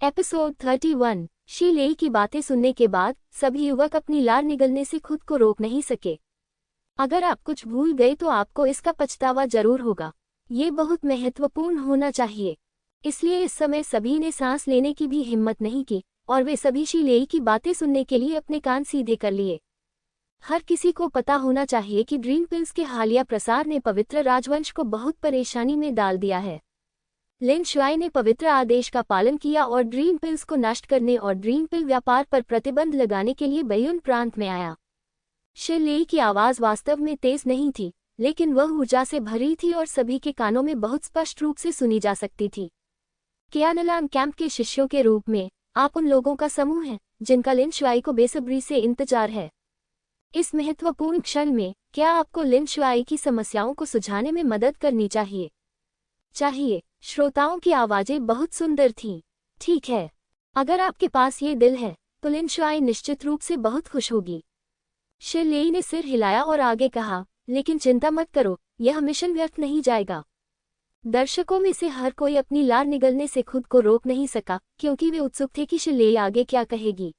Episode 31। She लेई की बातें सुनने के बाद सभी युवक अपनी लार निगलने से खुद को रोक नहीं सके। अगर आप कुछ भूल गए तो आपको इसका पछतावा जरूर होगा। ये बहुत महत्वपूर्ण होना चाहिए। इसलिए इस समय सभी ने सांस लेने की भी हिम्मत नहीं की और वे सभी शी लेई की बातें सुनने के लिए अपने कान सीधे कर लिए। हर किसी को पता होना चाहिए कि ड्रीम पिल्स के हालिया प्रसार ने पवित्र राजवंश को बहुत परेशानी में डाल दिया है। लिन शुआई ने पवित्र आदेश का पालन किया और ड्रीम पिल्स को नष्ट करने और ड्रीम पिल व्यापार पर प्रतिबंध लगाने के लिए बैयुन प्रांत में आया। शी लेई की आवाज वास्तव में तेज नहीं थी, लेकिन वह ऊर्जा से भरी थी और सभी के कानों में बहुत स्पष्ट रूप से सुनी जा सकती थी। कियानलान कैंप के शिष्यों के रूप में आप उन लोगों का समूह हैं जिनका लिन शुआई को बेसब्री से इंतजार है। इस महत्वपूर्ण क्षण में क्या आपको लिन शुआई की समस्याओं को सुलझाने में मदद करनी चाहिए। श्रोताओं की आवाजें बहुत सुंदर थीं। ठीक है, अगर आपके पास ये दिल है तो लिन शुआई निश्चित रूप से बहुत खुश होगी। शी लेई ने सिर हिलाया और आगे कहा, लेकिन चिंता मत करो, यह मिशन व्यर्थ नहीं जाएगा। दर्शकों में से हर कोई अपनी लार निगलने से खुद को रोक नहीं सका क्योंकि वे उत्सुक थे कि शी लेई आगे क्या कहेगी।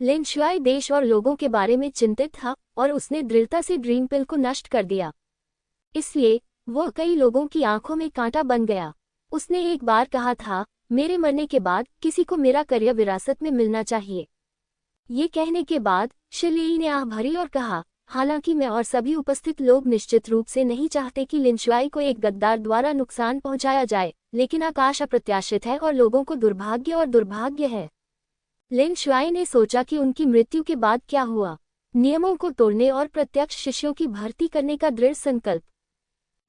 लिन शुआई देश और लोगों के बारे में चिंतित था और उसने दृढ़ता से ड्रीम पिल को नष्ट कर दिया। इसलिए वह कई लोगों की आंखों में कांटा बन गया। उसने एक बार कहा था, मेरे मरने के बाद किसी को मेरा करियर विरासत में मिलना चाहिए। ये कहने के बाद शी लेई ने आह भरी और कहा, हालांकि मैं और सभी उपस्थित लोग निश्चित रूप से नहीं चाहते कि लिन शुआई को एक गद्दार द्वारा नुकसान पहुंचाया जाए, लेकिन आकाश अप्रत्याशित है और लोगों को दुर्भाग्य है। लिन शुआई ने सोचा कि उनकी मृत्यु के बाद क्या हुआ। नियमों को तोड़ने और प्रत्यक्ष शिष्यों की भर्ती करने का दृढ़ संकल्प।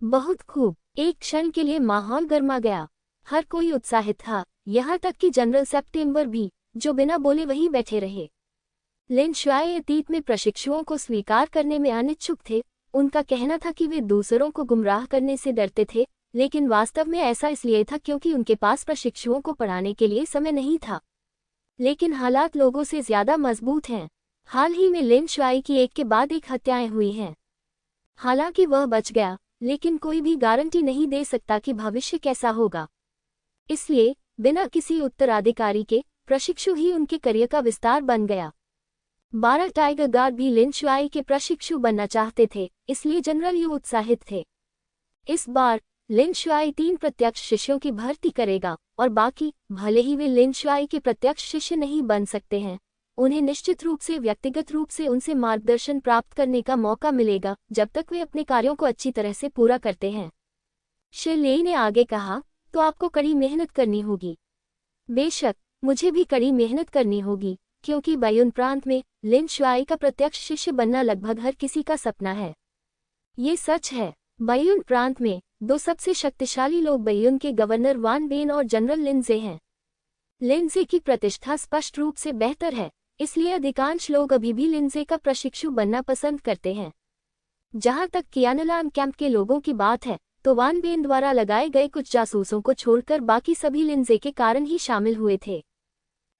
बहुत खूब। एक क्षण के लिए माहौल गर्मा गया। हर कोई उत्साहित था, यहाँ तक कि जनरल सेप्टेम्बर भी, जो बिना बोले वहीं बैठे रहे। लिन शुआई अतीत में प्रशिक्षुओं को स्वीकार करने में अनिच्छुक थे। उनका कहना था कि वे दूसरों को गुमराह करने से डरते थे, लेकिन वास्तव में ऐसा इसलिए था क्योंकि उनके पास प्रशिक्षुओं को पढ़ाने के लिए समय नहीं था। लेकिन हालात लोगों से ज्यादा मजबूत हैं। हाल ही में लिन शुआई की एक के बाद एक हत्याएं हुई हैं। हालांकि वह बच गया, लेकिन कोई भी गारंटी नहीं दे सकता कि भविष्य कैसा होगा। इसलिए बिना किसी उत्तराधिकारी के प्रशिक्षु ही उनके करियर का विस्तार बन गया। 12 टाइगर गार्ड भी लिन शुआई के प्रशिक्षु बनना चाहते थे, इसलिए जनरल यू उत्साहित थे। इस बार लिन शुआई 3 प्रत्यक्ष शिष्यों की भर्ती करेगा और बाकी, भले ही वे लिन शुआई के प्रत्यक्ष शिष्य नहीं बन सकते हैं, उन्हें निश्चित रूप से व्यक्तिगत रूप से उनसे मार्गदर्शन प्राप्त करने का मौका मिलेगा जब तक वे अपने कार्यों को अच्छी तरह से पूरा करते हैं। शी लेई ने आगे कहा, तो आपको कड़ी मेहनत करनी होगी। बेशक, मुझे भी कड़ी मेहनत करनी होगी, क्योंकि बैयुन प्रांत में लिन शुआई का प्रत्यक्ष शिष्य बनना लगभग हर किसी का सपना है। ये सच है। बैयुन प्रांत में 2 सबसे शक्तिशाली लोग बैयुन के गवर्नर वान बेन और जनरल लिंजे हैं। लिंजे की प्रतिष्ठा स्पष्ट रूप से बेहतर है, इसलिए अधिकांश लोग अभी भी लिंजे का प्रशिक्षु बनना पसंद करते हैं। जहां तक कियानलान कैंप के लोगों की बात है, तो वान बेन द्वारा लगाए गए कुछ जासूसों को छोड़कर बाकी सभी लिंजे के कारण ही शामिल हुए थे।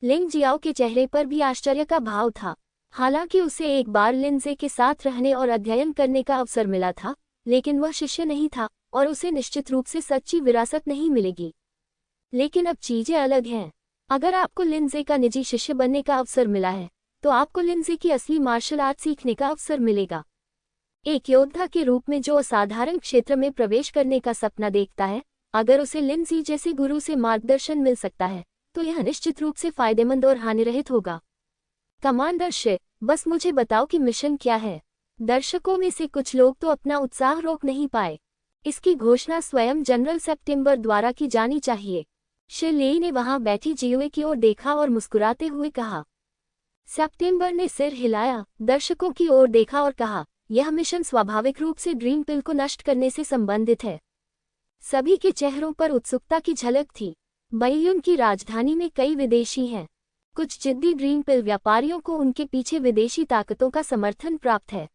लिंग जियाओ के चेहरे पर भी आश्चर्य का भाव था। हालांकि उसे एक बार लिंजे के साथ रहने और अध्ययन करने का अवसर मिला था, लेकिन वह शिष्य नहीं था और उसे निश्चित रूप से सच्ची विरासत नहीं मिलेगी। लेकिन अब चीजें अलग हैं। अगर आपको लिंजे का निजी शिष्य बनने का अवसर मिला है, तो आपको लिंजे की असली मार्शल आर्ट सीखने का अवसर मिलेगा। एक योद्धा के रूप में जो असाधारण क्षेत्र में प्रवेश करने का सपना देखता है, अगर उसे लिंजे जैसे गुरु से मार्गदर्शन मिल सकता है, तो यह निश्चित रूप से फायदेमंद और हानिरहित होगा। कमांडर शे, बस मुझे बताओ कि मिशन क्या है। दर्शकों में से कुछ लोग तो अपना उत्साह रोक नहीं पाए। इसकी घोषणा स्वयं जनरल सेप्टेम्बर द्वारा की जानी चाहिए। शी लेई ने वहां बैठी जियुए की ओर देखा और मुस्कुराते हुए कहा। सेप्टेम्बर ने सिर हिलाया, दर्शकों की ओर देखा और कहा, यह मिशन स्वाभाविक रूप से ड्रीम पिल को नष्ट करने से संबंधित है। सभी के चेहरों पर उत्सुकता की झलक थी। बैयुन की राजधानी में कई विदेशी हैं। कुछ जिद्दी ड्रीम पिल व्यापारियों को उनके पीछे विदेशी ताकतों का समर्थन प्राप्त है।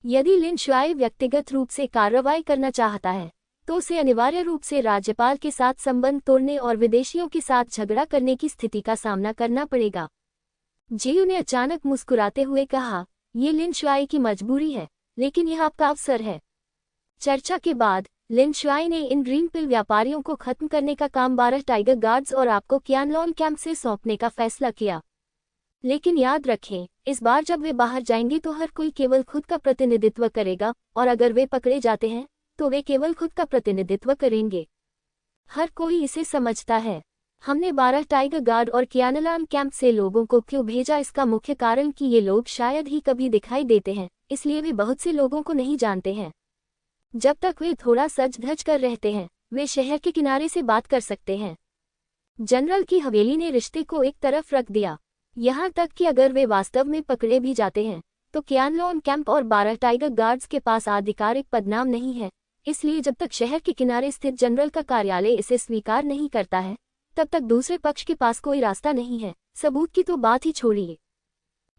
यदि लिन शुआई व्यक्तिगत रूप से कार्रवाई करना चाहता है, तो उसे अनिवार्य रूप से राज्यपाल के साथ संबंध तोड़ने और विदेशियों के साथ झगड़ा करने की स्थिति का सामना करना पड़ेगा। जियू ने अचानक मुस्कुराते हुए कहा, ये लिन शुआई की मजबूरी है, लेकिन यह आपका अवसर है। चर्चा के बाद लिन शुआई ने इन ग्रीन पिल व्यापारियों को खत्म करने का काम 12 टाइगर गार्ड्स और आपको क्यानलॉन कैंप से सौंपने का फैसला किया। लेकिन याद रखें, इस बार जब वे बाहर जाएंगे तो हर कोई केवल खुद का प्रतिनिधित्व करेगा, और अगर वे पकड़े जाते हैं तो वे केवल खुद का प्रतिनिधित्व करेंगे। हर कोई इसे समझता है। हमने 12 टाइगर गार्ड और क्यानलॉन कैंप से लोगों को क्यों भेजा, इसका मुख्य कारण कि ये लोग शायद ही कभी दिखाई देते हैं, इसलिए वे बहुत से लोगों को नहीं जानते हैं। जब तक वे थोड़ा सज धज कर रहते हैं, वे शहर के किनारे से बात कर सकते हैं। जनरल की हवेली ने रिश्ते को एक तरफ रख दिया, यहाँ तक कि अगर वे वास्तव में पकड़े भी जाते हैं तो क्यानलॉन कैंप और 12 टाइगर गार्ड्स के पास आधिकारिक पदनाम नहीं है, इसलिए जब तक शहर के किनारे स्थित जनरल का कार्यालय इसे स्वीकार नहीं करता है तब तक दूसरे पक्ष के पास कोई रास्ता नहीं है। सबूत की तो बात ही छोड़िए।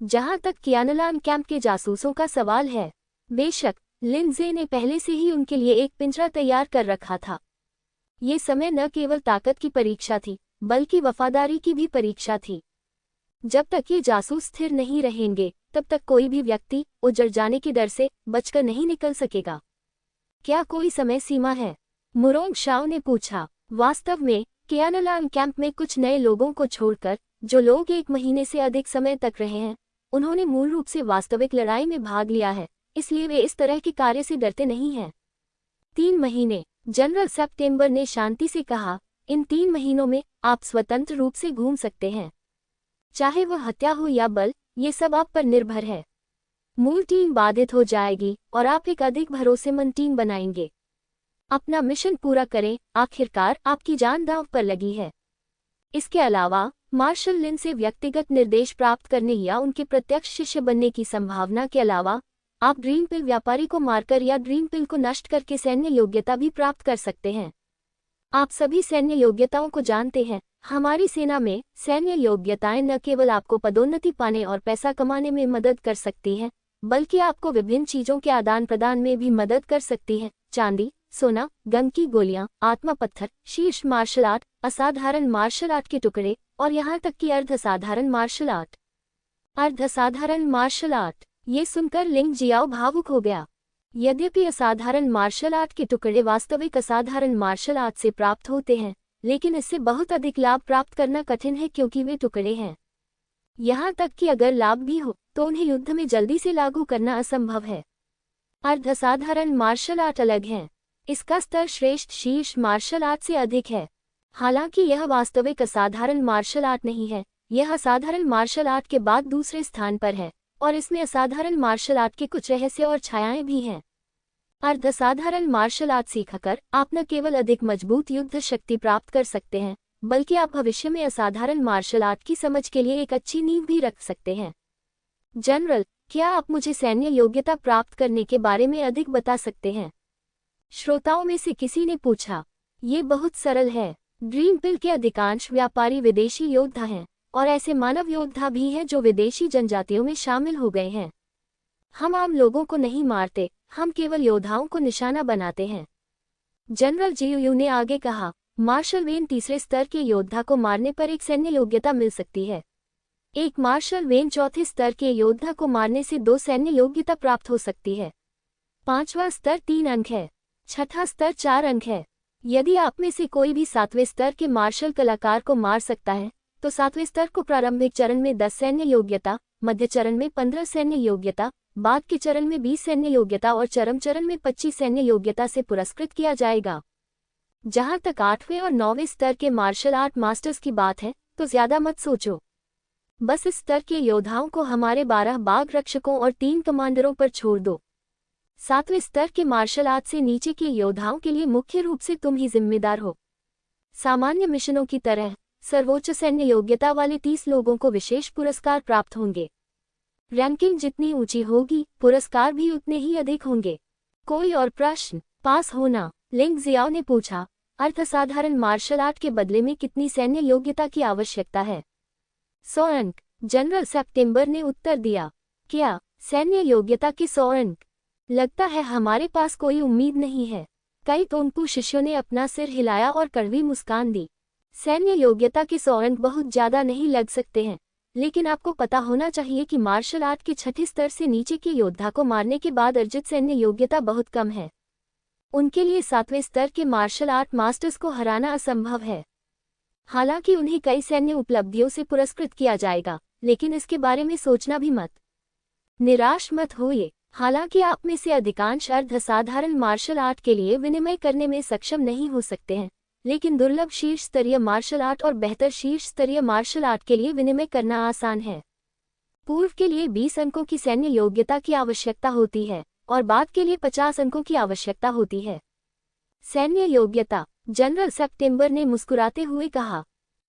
जहाँ तक क्यानलॉन कैंप के जासूसों का सवाल है, बेशक लिंडजे ने पहले से ही उनके लिए एक पिंजरा तैयार कर रखा था। ये समय न केवल ताकत की परीक्षा थी बल्कि वफादारी की भी परीक्षा थी। जब तक ये जासूस स्थिर नहीं रहेंगे तब तक कोई भी व्यक्ति उजड़ जाने के डर से बचकर नहीं निकल सकेगा। क्या कोई समय सीमा है? मुरोंग शाओ ने पूछा। वास्तव में क्यानलॉन कैंप में कुछ नए लोगों को छोड़कर जो लोग 1 महीने से अधिक समय तक रहे हैं, उन्होंने मूल रूप से वास्तविक लड़ाई में भाग लिया है, इसलिए वे इस तरह के कार्य से डरते नहीं हैं। 3 महीने, जनरल सेप्टेम्बर ने शांति से कहा। इन 3 महीनों में आप स्वतंत्र रूप से घूम सकते हैं, चाहे वह हत्या हो या बल, ये सब आप पर निर्भर है। मूल टीम बाधित हो जाएगी और आप एक अधिक भरोसेमंद टीम बनाएंगे। अपना मिशन पूरा करें, आखिरकार आपकी जान दांव पर लगी है। इसके अलावा मार्शल लिन से व्यक्तिगत निर्देश प्राप्त करने या उनके प्रत्यक्ष शिष्य बनने की संभावना के अलावा आप ग्रीन पिल व्यापारी को मारकर या ग्रीन पिल को नष्ट करके सैन्य योग्यता भी प्राप्त कर सकते हैं। आप सभी सैन्य योग्यताओं को जानते हैं। हमारी सेना में सैन्य योग्यताएं न केवल आपको पदोन्नति पाने और पैसा कमाने में मदद कर सकती हैं, बल्कि आपको विभिन्न चीजों के आदान प्रदान में भी मदद कर सकती हैं। चांदी, सोना, गन की गोलियां, आत्मा पत्थर, शीर्ष मार्शल आर्ट, असाधारण मार्शल आर्ट के टुकड़े और यहाँ तक कि अर्धसाधारण मार्शल आर्ट। अर्धसाधारण मार्शल आर्ट, ये सुनकर लिंग जियाओ भावुक हो गया। यद्यपि असाधारण मार्शल आर्ट के टुकड़े वास्तविक असाधारण मार्शल आर्ट से प्राप्त होते हैं, लेकिन इससे बहुत अधिक लाभ प्राप्त करना कठिन है क्योंकि वे टुकड़े हैं। यहाँ तक कि अगर लाभ भी हो तो उन्हें युद्ध में जल्दी से लागू करना असंभव है। अर्धसाधारण मार्शल आर्ट अलग है। इसका स्तर श्रेष्ठ शीर्ष मार्शल आर्ट से अधिक है। हालांकि यह वास्तविक असाधारण मार्शल आर्ट नहीं है, यह असाधारण मार्शल आर्ट के बाद दूसरे स्थान पर है और इसमें असाधारण मार्शल आर्ट के कुछ रहस्य और छायाएं भी हैं। अर्धसाधारण मार्शल आर्ट सीखकर आप न केवल अधिक मजबूत युद्ध शक्ति प्राप्त कर सकते हैं, बल्कि आप भविष्य में असाधारण मार्शल आर्ट की समझ के लिए एक अच्छी नींव भी रख सकते हैं। जनरल, क्या आप मुझे सैन्य योग्यता प्राप्त करने के बारे में अधिक बता सकते हैं? श्रोताओं में से किसी ने पूछा। ये बहुत सरल है। ग्रीन पिल के अधिकांश व्यापारी विदेशी योद्धा हैं और ऐसे मानव योद्धा भी हैं जो विदेशी जनजातियों में शामिल हो गए हैं। हम आम लोगों को नहीं मारते, हम केवल योद्धाओं को निशाना बनाते हैं। जनरल जियू ने आगे कहा, मार्शल वेन तीसरे स्तर के योद्धा को मारने पर एक सैन्य योग्यता मिल सकती है। एक मार्शल वेन चौथे स्तर के योद्धा को मारने से 2 सैन्य योग्यता प्राप्त हो सकती है। 5वां स्तर 3 अंक है, 6ठा स्तर 4 अंक है। यदि आप में से कोई भी 7वें स्तर के मार्शल कलाकार को मार सकता है तो 7वें स्तर को प्रारंभिक चरण में 10 सैन्य योग्यता, मध्य चरण में 15 सैन्य योग्यता, बाद के चरण में 20 सैन्य योग्यता और चरम चरण में 25 सैन्य योग्यता से पुरस्कृत किया जाएगा। जहां तक 8वें और 9वें स्तर के मार्शल आर्ट मास्टर्स की बात है तो ज्यादा मत सोचो। बस इस स्तर के योद्धाओं को हमारे 12 बाघ रक्षकों और 3 कमांडरों पर छोड़ दो। 7वें स्तर के मार्शल आर्ट से नीचे के योद्धाओं के लिए मुख्य रूप से तुम ही जिम्मेदार हो। सामान्य मिशनों की तरह सर्वोच्च सैन्य योग्यता वाले 30 लोगों को विशेष पुरस्कार प्राप्त होंगे। रैंकिंग जितनी ऊंची होगी, पुरस्कार भी उतने ही अधिक होंगे। कोई और प्रश्न? पास होना, लिंग जियाओ ने पूछा। अर्थसाधारण मार्शल आर्ट के बदले में कितनी सैन्य योग्यता की आवश्यकता है? 100 अंक, जनरल सेप्टेम्बर ने उत्तर दिया। क्या सैन्य योग्यता के 100 अंक? लगता है हमारे पास कोई उम्मीद नहीं है। कई तोनपू शिष्यों ने अपना सिर हिलाया और कड़वी मुस्कान दी। सैन्य योग्यता के 100 अंक बहुत ज्यादा नहीं लग सकते हैं, लेकिन आपको पता होना चाहिए कि मार्शल आर्ट के 6ठे स्तर से नीचे के योद्धा को मारने के बाद अर्जित सैन्य योग्यता बहुत कम है। उनके लिए 7वें स्तर के मार्शल आर्ट मास्टर्स को हराना असंभव है। हालांकि उन्हें कई सैन्य उपलब्धियों से पुरस्कृत किया जाएगा, लेकिन इसके बारे में सोचना भी मत। निराश मत होइए। हालांकि आप में से अधिकांश अर्ध असाधारण मार्शल आर्ट के लिए विनिमय करने में सक्षम नहीं हो सकते हैं, लेकिन दुर्लभ शीर्ष स्तरीय मार्शल आर्ट और बेहतर शीर्ष स्तरीय मार्शल आर्ट के लिए विनिमय करना आसान है। पूर्व के लिए 20 अंकों की सैन्य योग्यता की आवश्यकता होती है और बाद के लिए 50 अंकों की आवश्यकता होती है। सैन्य योग्यता, जनरल सेप्टेम्बर ने मुस्कुराते हुए कहा।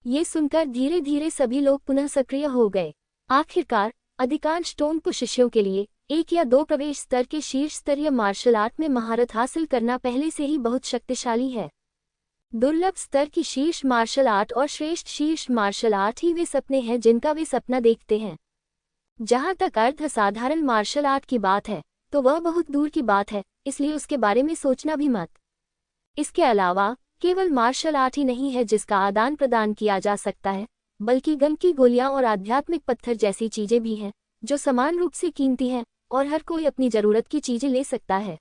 ये सुनकर धीरे धीरे सभी लोग पुनः सक्रिय हो गए। आखिरकार अधिकांश टोंगपो शिष्यों के लिए 1 या 2 प्रवेश स्तर के शीर्ष स्तरीय मार्शल आर्ट में महारत हासिल करना पहले से ही बहुत शक्तिशाली है। दुर्लभ स्तर की शीर्ष मार्शल आर्ट और श्रेष्ठ शीर्ष मार्शल आर्ट ही वे सपने हैं जिनका वे सपना देखते हैं। जहां तक अर्ध असाधारण मार्शल आर्ट की बात है तो वह बहुत दूर की बात है, इसलिए उसके बारे में सोचना भी मत। इसके अलावा केवल मार्शल आर्ट ही नहीं है जिसका आदान प्रदान किया जा सकता है, बल्कि गम की गोलियां और आध्यात्मिक पत्थर जैसी चीजें भी हैं जो समान रूप से कीमती हैं और हर कोई अपनी जरूरत की चीजें ले सकता है।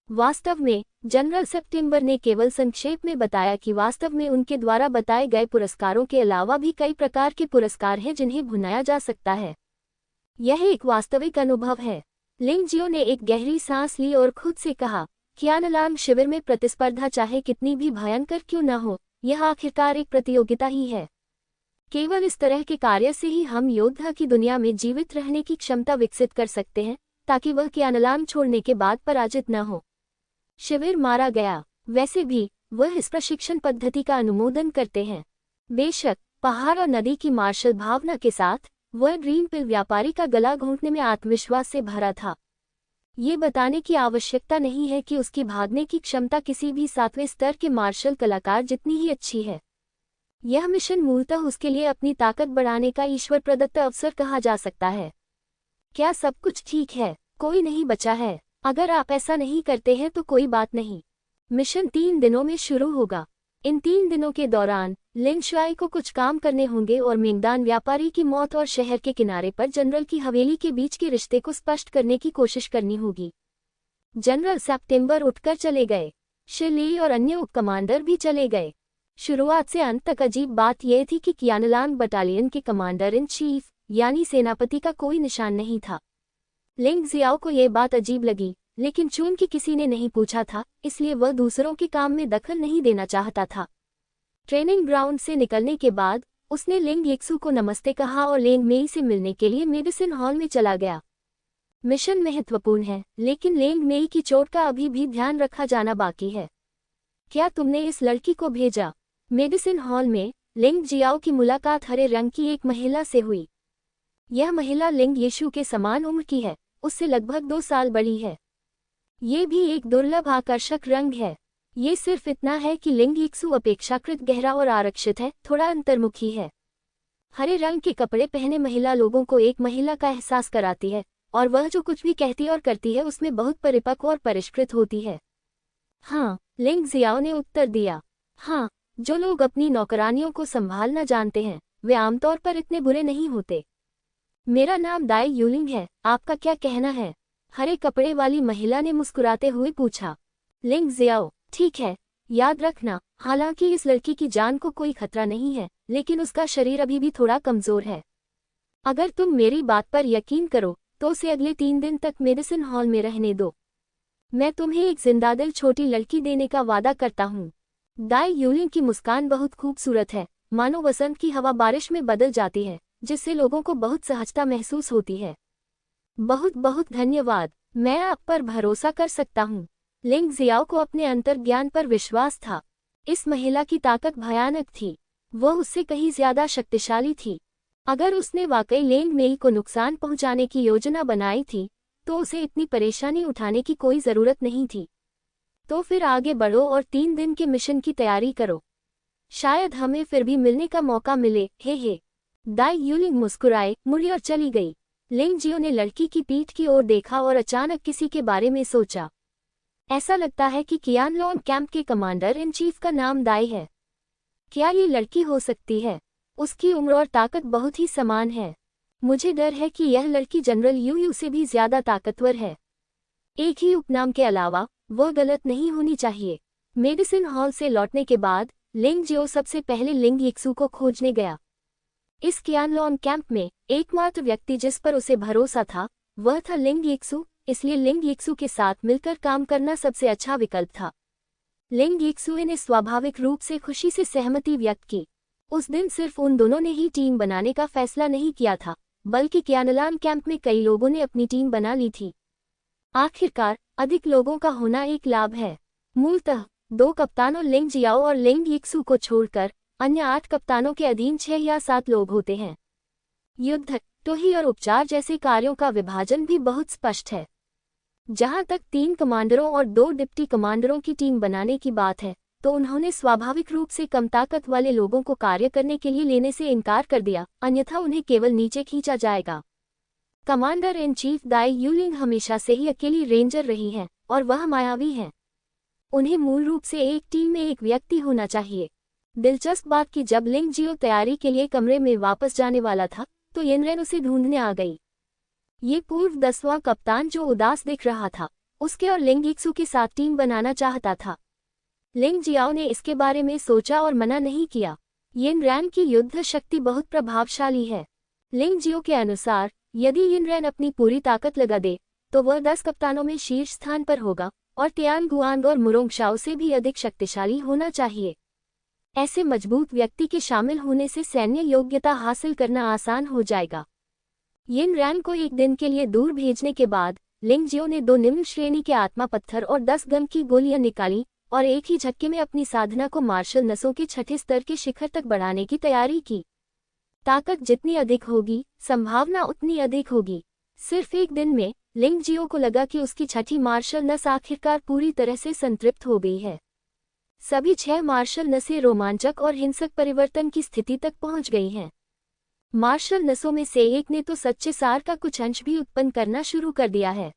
वास्तव में जनरल सेप्टेम्बर ने केवल संक्षेप में बताया कि वास्तव में उनके द्वारा बताए गए पुरस्कारों के अलावा भी कई प्रकार के पुरस्कार हैं जिन्हें भुनाया जा सकता है। यह एक वास्तविक अनुभव है। लिंग जियो ने एक गहरी सांस ली और खुद से कहा, क़यानलांग शिविर में प्रतिस्पर्धा चाहे कितनी भी भयंकर क्यों न हो, यह आखिरकार एक प्रतियोगिता ही है। केवल इस तरह के कार्य से ही हम योद्धा की दुनिया में जीवित रहने की क्षमता विकसित कर सकते हैं, ताकि वह क़यानलांग छोड़ने के बाद पराजित न हो। शिविर मारा गया। वैसे भी वह इस प्रशिक्षण पद्धति का अनुमोदन करते हैं। बेशक पहाड़ और नदी की मार्शल भावना के साथ वह ड्रीम पिल व्यापारी का गला घोंटने में आत्मविश्वास से भरा था। ये बताने की आवश्यकता नहीं है कि उसकी भागने की क्षमता किसी भी 7वें स्तर के मार्शल कलाकार जितनी ही अच्छी है। यह मिशन मूलतः उसके लिए अपनी ताकत बढ़ाने का ईश्वर प्रदत्त अवसर कहा जा सकता है। क्या सब कुछ ठीक है? कोई नहीं बचा है। अगर आप ऐसा नहीं करते हैं तो कोई बात नहीं। मिशन 3 दिनों में शुरू होगा। इन 3 दिनों के दौरान लिंग शुआई को कुछ काम करने होंगे और मिंगदान व्यापारी की मौत और शहर के किनारे पर जनरल की हवेली के बीच के रिश्ते को स्पष्ट करने की कोशिश करनी होगी। जनरल सेप्टेम्बर उठकर चले गए। शिली और अन्य उप कमांडर भी चले गए। शुरुआत से अंत तक अजीब बात यह थी कि क़यानलांग बटालियन के कमांडर इन चीफ यानी सेनापति का कोई निशान नहीं था। लिंग जियाओ को यह बात अजीब लगी, लेकिन चूंकि किसी ने नहीं पूछा था, इसलिए वह दूसरों के काम में दखल नहीं देना चाहता था। ट्रेनिंग ग्राउंड से निकलने के बाद उसने लिंग येक्सू को नमस्ते कहा और लेंग मेई से मिलने के लिए मेडिसिन हॉल में चला गया। मिशन महत्वपूर्ण है, लेकिन लेंग मेई की चोट का अभी भी ध्यान रखा जाना बाकी है। क्या तुमने इस लड़की को भेजा? मेडिसिन हॉल में लिंग जियाओ की मुलाकात हरे रंग की एक महिला से हुई। यह महिला लिंग येशु के समान उम्र की है, उससे लगभग 2 साल बड़ी है। ये भी एक दुर्लभ आकर्षक रंग है। ये सिर्फ इतना है कि लिंग येक्सू अपेक्षाकृत गहरा और आरक्षित है, थोड़ा अंतर्मुखी है। हरे रंग के कपड़े पहने महिला लोगों को एक महिला का एहसास कराती है और वह जो कुछ भी कहती और करती है उसमें बहुत परिपक्व और परिष्कृत होती है। हाँ, लिंग जियाओ ने उत्तर दिया। हाँ, जो लोग अपनी नौकरानियों को संभालना जानते हैं वे आमतौर पर इतने बुरे नहीं होते। मेरा नाम दाई यूलिंग है, आपका क्या कहना है? हरे कपड़े वाली महिला ने मुस्कुराते हुए पूछा। लिंग जियाओ, ठीक है, याद रखना, हालांकि इस लड़की की जान को कोई खतरा नहीं है, लेकिन उसका शरीर अभी भी थोड़ा कमजोर है। अगर तुम मेरी बात पर यकीन करो तो उसे अगले 3 दिन तक मेडिसिन हॉल में रहने दो। मैं तुम्हें एक जिंदादिल छोटी लड़की देने का वादा करता हूँ। दाई यूलिंग की मुस्कान बहुत खूबसूरत है, मानो वसंत की हवा बारिश में बदल जाती है, जिससे लोगों को बहुत सहजता महसूस होती है। बहुत बहुत धन्यवाद, मैं आप पर भरोसा कर सकता हूँ। लिंग जियाओ को अपने अंतर्ज्ञान पर विश्वास था। इस महिला की ताकत भयानक थी, वह उससे कहीं ज्यादा शक्तिशाली थी। अगर उसने वाकई लेंग मेई को नुकसान पहुंचाने की योजना बनाई थी तो उसे इतनी परेशानी उठाने की कोई जरूरत नहीं थी। तो फिर आगे बढ़ो और 3 दिन के मिशन की तैयारी करो। शायद हमें फिर भी मिलने का मौका मिले। हे। दाई यूलिंग मुस्कुराए, मुड़ी और चली गई। लिंग जियो ने लड़की की पीठ की ओर देखा और अचानक किसी के बारे में सोचा। ऐसा लगता है कि क़यानलांग कैंप के कमांडर इन चीफ का नाम दाई है। क्या ये लड़की हो सकती है? उसकी उम्र और ताकत बहुत ही समान है। मुझे डर है कि यह लड़की जनरल यू से भी ज्यादा ताकतवर है। एक ही उपनाम के अलावा वो गलत नहीं होनी चाहिए। मेडिसिन हॉल से लौटने के बाद लिंग जियो सबसे पहले लिंग यिक्सू को खोजने गया। इस क्यानलॉन कैंप में एकमात्र व्यक्ति जिस पर उसे भरोसा था वह था लिंग यिक्सू, इसलिए लिंग यिक्सू के साथ मिलकर काम करना सबसे अच्छा विकल्प था। लिंग यिक्सू ने स्वाभाविक रूप से खुशी से सहमति व्यक्त की। उस दिन सिर्फ उन दोनों ने ही टीम बनाने का फैसला नहीं किया था, बल्कि क्यानलॉन कैंप में कई लोगों ने अपनी टीम बना ली थी। आखिरकार अधिक लोगों का होना एक लाभ है। मूलतः 2 कप्तानों लिंग जियाओ और लिंग यिक्सू को छोड़कर अन्य 8 कप्तानों के अधीन 6 या 7 लोग होते हैं। युद्ध, टोही और उपचार जैसे कार्यों का विभाजन भी बहुत स्पष्ट है। जहां तक 3 कमांडरों और 2 डिप्टी कमांडरों की टीम बनाने की बात है, तो उन्होंने स्वाभाविक रूप से कम ताकत वाले लोगों को कार्य करने के लिए लेने से इनकार कर दिया, अन्यथा उन्हें केवल नीचे खींचा जाएगा। कमांडर इन चीफ दाई यूलिंग हमेशा से ही अकेली रेंजर रही हैं और वह मायावी हैं। उन्हें मूल रूप से एक टीम में एक व्यक्ति होना चाहिए। दिलचस्प बात कि जब लिंग जियो तैयारी के लिए कमरे में वापस जाने वाला था तो यिनरेन उसे ढूंढने आ गई। ये पूर्व 10वां कप्तान जो उदास दिख रहा था, उसके और लिंग यिक्सू के साथ टीम बनाना चाहता था। लिंग जियाओ ने इसके बारे में सोचा और मना नहीं किया। यिनरेन की युद्ध शक्ति बहुत प्रभावशाली है। लिंग जियो के अनुसार यदि यिनरेन अपनी पूरी ताकत लगा दे तो वह 10 कप्तानों में शीर्ष स्थान पर होगा और तियान गुआंग और मुरोंगशाओ से भी अधिक शक्तिशाली होना चाहिए। ऐसे मजबूत व्यक्ति के शामिल होने से सैन्य योग्यता हासिल करना आसान हो जाएगा। यिनरेन को एक दिन के लिए दूर भेजने के बाद लिंग जियो ने 2 निम्न श्रेणी के आत्मा पत्थर और 10 गन की गोलियां निकाली और एक ही झटके में अपनी साधना को मार्शल नसों के 6ठे स्तर के शिखर तक बढ़ाने की तैयारी की। ताकत जितनी अधिक होगी, संभावना उतनी अधिक होगी। सिर्फ एक दिन में लिंग जियो को लगा कि उसकी 6ठी मार्शल नस आखिरकार पूरी तरह से संतृप्त हो गई है। सभी 6 मार्शल नसें रोमांचक और हिंसक परिवर्तन की स्थिति तक पहुंच गई हैं। मार्शल नसों में से एक ने तो सच्चे सार का कुछ अंश भी उत्पन्न करना शुरू कर दिया है।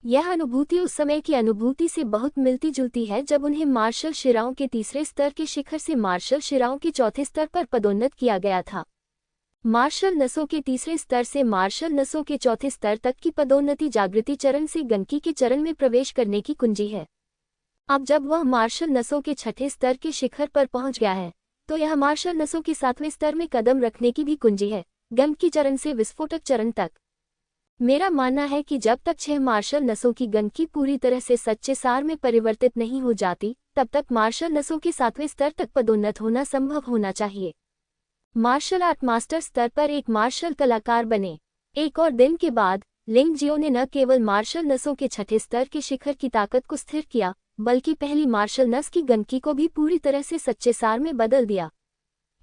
यह अनुभूति उस समय की अनुभूति से बहुत मिलती जुलती है जब उन्हें मार्शल शिराओं के 3रे स्तर के शिखर से मार्शल शिराओं के 4थे स्तर पर पदोन्नत किया गया था। मार्शल नसों के 3रे स्तर से मार्शल नसों के 4थे स्तर तक की पदोन्नति जागृति चरण से गणकी के चरण में प्रवेश करने की कुंजी है। अब जब वह मार्शल नसों के 6ठे स्तर के शिखर पर पहुंच गया है, तो यह मार्शल नसों के 7वें स्तर में कदम रखने की भी कुंजी है, गणकी चरण से विस्फोटक चरण तक। मेरा मानना है कि जब तक 6 मार्शल नसों की गणकी पूरी तरह से सच्चे सार में परिवर्तित नहीं हो जाती, तब तक मार्शल नसों के 7वें स्तर तक पदोन्नत होना संभव होना चाहिए। मार्शल आर्ट मास्टर स्तर पर एक मार्शल कलाकार बने। एक और दिन के बाद लिंग जियो ने न केवल मार्शल नसों के 6ठे स्तर के शिखर की ताकत को स्थिर किया, बल्कि पहली मार्शल नस की गणकी को भी पूरी तरह से सच्चे सार में बदल दिया।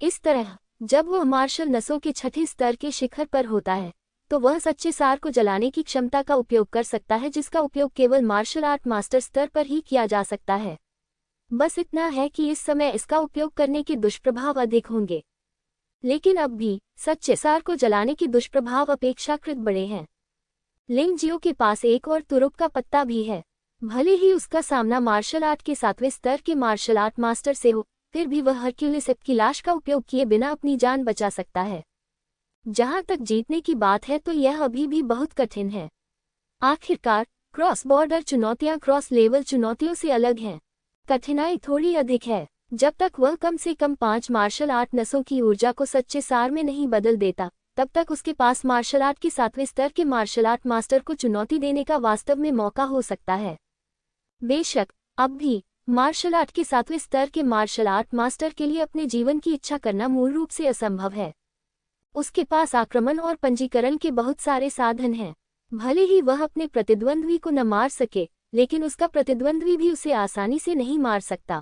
इस तरह जब वह मार्शल नसों के 6ठे स्तर के शिखर पर होता है, तो वह सच्चे सार को जलाने की क्षमता का उपयोग कर सकता है, जिसका उपयोग केवल मार्शल आर्ट मास्टर स्तर पर ही किया जा सकता है। बस इतना है कि इस समय इसका उपयोग करने के दुष्प्रभाव अधिक होंगे, लेकिन अब भी सच्चे सार को जलाने के दुष्प्रभाव अपेक्षाकृत बड़े हैं। लिंग जियो के पास एक और तुरुप का पत्ता भी है। भले ही उसका सामना मार्शल आर्ट के 7वें स्तर के मार्शल आर्ट मास्टर से हो, फिर भी वह हरक्यूलिस की लाश का उपयोग किए बिना अपनी जान बचा सकता है। जहां तक जीतने की बात है तो यह अभी भी बहुत कठिन है। आखिरकार क्रॉस बॉर्डर चुनौतियां क्रॉस लेवल चुनौतियों से अलग हैं। कठिनाई थोड़ी अधिक है। जब तक वह कम से कम 5 मार्शल आर्ट नसों की ऊर्जा को सच्चे सार में नहीं बदल देता, तब तक उसके पास मार्शल आर्ट के 7वें स्तर के मार्शल आर्ट मास्टर को चुनौती देने का वास्तव में मौका हो सकता है। बेशक अब भी मार्शल आर्ट के 7वें स्तर के मार्शल आर्ट मास्टर के लिए अपने जीवन की इच्छा करना मूल रूप से असंभव है। उसके पास आक्रमण और पंजीकरण के बहुत सारे साधन हैं। भले ही वह अपने प्रतिद्वंद्वी को न मार सके, लेकिन उसका प्रतिद्वंद्वी भी उसे आसानी से नहीं मार सकता।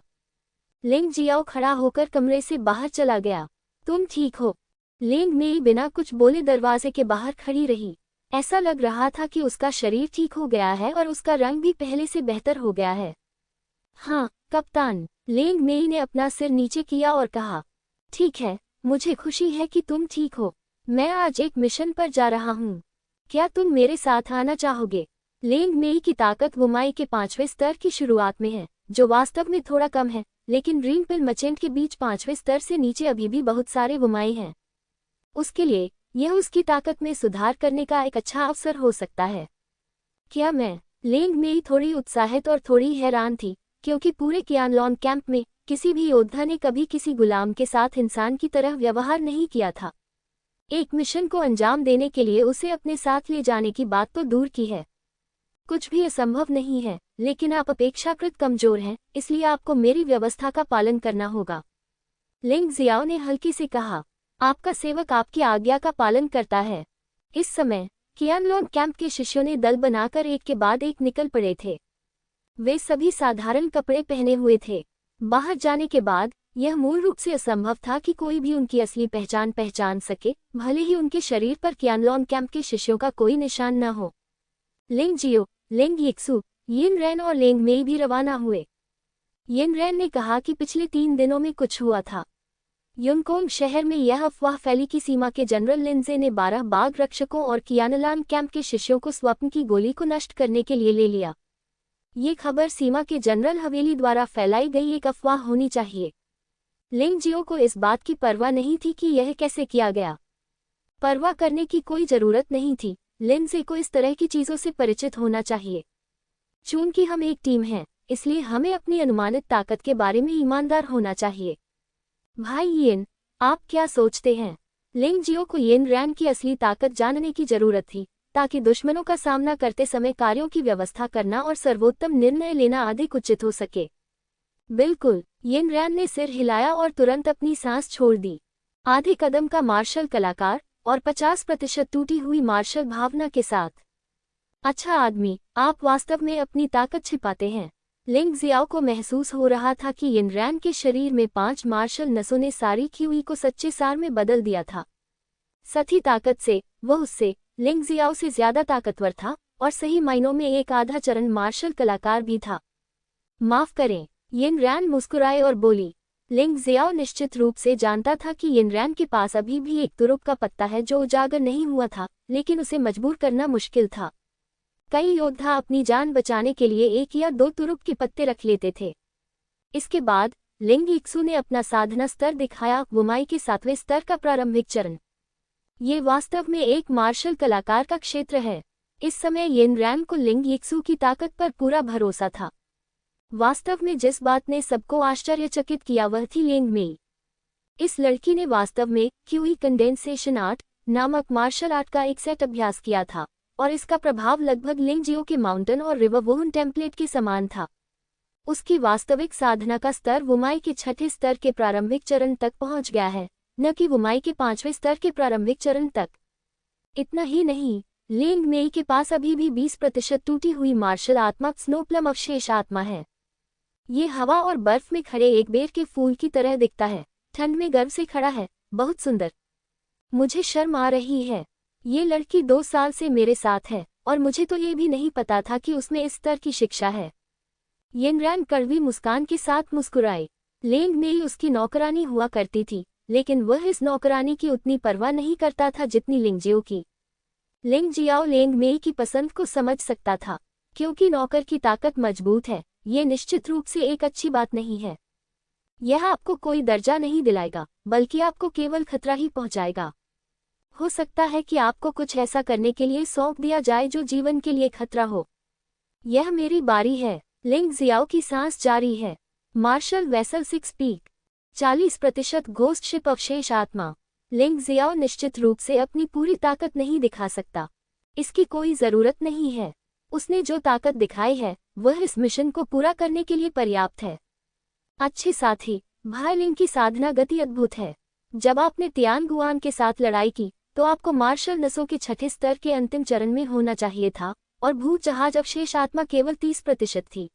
लिंग जियाओ खड़ा होकर कमरे से बाहर चला गया। तुम ठीक हो? लिंग मेई बिना कुछ बोले दरवाजे के बाहर खड़ी रही। ऐसा लग रहा था कि उसका शरीर ठीक हो गया है और उसका रंग भी पहले से बेहतर हो गया है। हाँ कप्तान, लिंग मेई ने अपना सिर नीचे किया और कहा, ठीक है, मुझे खुशी है कि तुम ठीक हो। मैं आज एक मिशन पर जा रहा हूँ। क्या तुम मेरे साथ आना चाहोगे? लिंग मेई की ताकत वुमाई के 5वें स्तर की शुरुआत में है, जो वास्तव में थोड़ा कम है, लेकिन रिंगपिल मचेंट के बीच 5वें स्तर से नीचे अभी भी बहुत सारे वुमाई हैं। उसके लिए यह उसकी ताकत में सुधार करने का एक अच्छा अवसर हो सकता है। क्या मैं लेंग मेई थोड़ी उत्साहित और थोड़ी हैरान थी, क्योंकि पूरे कियानलॉन कैंप में किसी भी योद्धा ने कभी किसी गुलाम के साथ इंसान की तरह व्यवहार नहीं किया था। एक मिशन को अंजाम देने के लिए उसे अपने साथ ले जाने की बात तो दूर की है। कुछ भी असंभव नहीं है, लेकिन आप अपेक्षाकृत कमजोर हैं, इसलिए आपको मेरी व्यवस्था का पालन करना होगा। लिंग जियाओ ने हल्की से कहा, आपका सेवक आपकी आज्ञा का पालन करता है। इस समय कियानलॉन कैंप के शिष्यों ने दल बनाकर एक के बाद एक निकल पड़े थे। वे सभी साधारण कपड़े पहने हुए थे। बाहर जाने के बाद यह मूल रूप से असंभव था कि कोई भी उनकी असली पहचान सके, भले ही उनके शरीर पर कियानलॉन कैंप के शिष्यों का कोई निशान न हो। लिंग जियो, लिंग यिक्सु, यिन रैन और लिंग मेई भी रवाना हुए। यिन रैन ने कहा कि पिछले 3 दिनों में कुछ हुआ था। युनकोंग शहर में यह अफवाह फैली कि सीमा के जनरल लिंजे ने 12 बाघ रक्षकों और कियानलॉन कैंप के शिष्यों को स्वप्न की गोली को नष्ट करने के लिए ले लिया। ये खबर सीमा के जनरल हवेली द्वारा फैलाई गई एक अफवाह होनी चाहिए। लिंग जियो को इस बात की परवाह नहीं थी कि यह कैसे किया गया। परवाह करने की कोई जरूरत नहीं थी, लिंजे को इस तरह की चीजों से परिचित होना चाहिए। चूंकि हम एक टीम हैं, इसलिए हमें अपनी अनुमानित ताकत के बारे में ईमानदार होना चाहिए। भाई यिन, आप क्या सोचते हैं? लिंग जियो को यिन रैन की असली ताकत जानने की जरूरत थी, ताकि दुश्मनों का सामना करते समय कार्यों की व्यवस्था करना और सर्वोत्तम निर्णय लेना अधिक उचित हो सके। बिल्कुल, यिन रैन ने सिर हिलाया और तुरंत अपनी सांस छोड़ दी। आधे कदम का मार्शल कलाकार और 50% टूटी हुई मार्शल भावना के साथ। अच्छा आदमी, आप वास्तव में अपनी ताकत छिपाते हैं। लिंग जियाओ को महसूस हो रहा था कि यिन रैन के शरीर में 5 मार्शल नसों ने सारी क्यूई को सच्चे सार में बदल दिया था। सही ताकत से वह उससे, लिंग जियाओ से ज्यादा ताकतवर था, और सही मायनों में एक आधा चरण मार्शल कलाकार भी था। माफ करें, यिन रैन मुस्कुराए और बोली। लिंग जियाओ निश्चित रूप से जानता था कि यिन रैन के पास अभी भी एक तुरुप का पत्ता है जो उजागर नहीं हुआ था, लेकिन उसे मजबूर करना मुश्किल था। कई योद्धा अपनी जान बचाने के लिए 1 या 2 तुरुप के पत्ते रख लेते थे। इसके बाद लिंग यिक्सु ने अपना साधना स्तर दिखाया, वुमाई के 7वें स्तर का प्रारंभिक चरण। ये वास्तव में एक मार्शल कलाकार का क्षेत्र है। इस समय यिन रैन को लिंग यिक्सु की ताकत पर पूरा भरोसा था। वास्तव में जिस बात ने सबको आश्चर्यचकित किया वह थी लिंग मेई। इस लड़की ने वास्तव में क्यूई कंडेंसेशन आर्ट नामक मार्शल आर्ट का एक सेट अभ्यास किया था, और इसका प्रभाव लगभग लिंग जियो के माउंटेन और रिवर वोहन टेम्पलेट के समान था। उसकी वास्तविक साधना का स्तर वुमाई के 6ठे स्तर के प्रारंभिक चरण तक पहुंच गया है, न कि वुमाई के 5वें स्तर के प्रारंभिक चरण तक। इतना ही नहीं, लिंग मेई के पास अभी भी 20% टूटी हुई मार्शल आत्मा स्नोप्लम अवशेष आत्मा है। ये हवा और बर्फ में खड़े एक बेर के फूल की तरह दिखता है, ठंड में गर्व से खड़ा है, बहुत सुंदर। मुझे शर्म आ रही है। ये लड़की 2 साल से मेरे साथ है, और मुझे तो ये भी नहीं पता था कि उसमें इस स्तर की शिक्षा है। यिन रैन कड़वी मुस्कान के साथ मुस्कुराई। लिंग मेई उसकी नौकरानी हुआ करती थी, लेकिन वह इस नौकरानी की उतनी परवाह नहीं करता था जितनी लिंग जियो की। लिंग जियाओ लिंग मेई की पसंद को समझ सकता था, क्योंकि नौकर की ताकत मजबूत है, ये निश्चित रूप से एक अच्छी बात नहीं है। यह आपको कोई दर्जा नहीं दिलाएगा, बल्कि आपको केवल खतरा ही पहुंचाएगा। हो सकता है कि आपको कुछ ऐसा करने के लिए सौंप दिया जाए जो जीवन के लिए खतरा हो। यह मेरी बारी है। लिंग जियाओ की सांस जारी है। Marshal vessel 6 peak, 40% ghost ship अवशेष आत्मा। लिंग जियाओ निश्चित रूप से अपनी पूरी ताकत नहीं दिखा सकता। इसकी कोई जरूरत नहीं है। उसने जो ताकत दिखाई है वह इस मिशन को पूरा करने के लिए पर्याप्त है। अच्छे साथी, भाई लिंग की साधना गति अद्भुत है। जब आपने तियानगुआन के साथ लड़ाई की तो आपको मार्शल नसों के 6ठे स्तर के अंतिम चरण में होना चाहिए था, और भूत जहाज अवशेष आत्मा केवल 30% थी।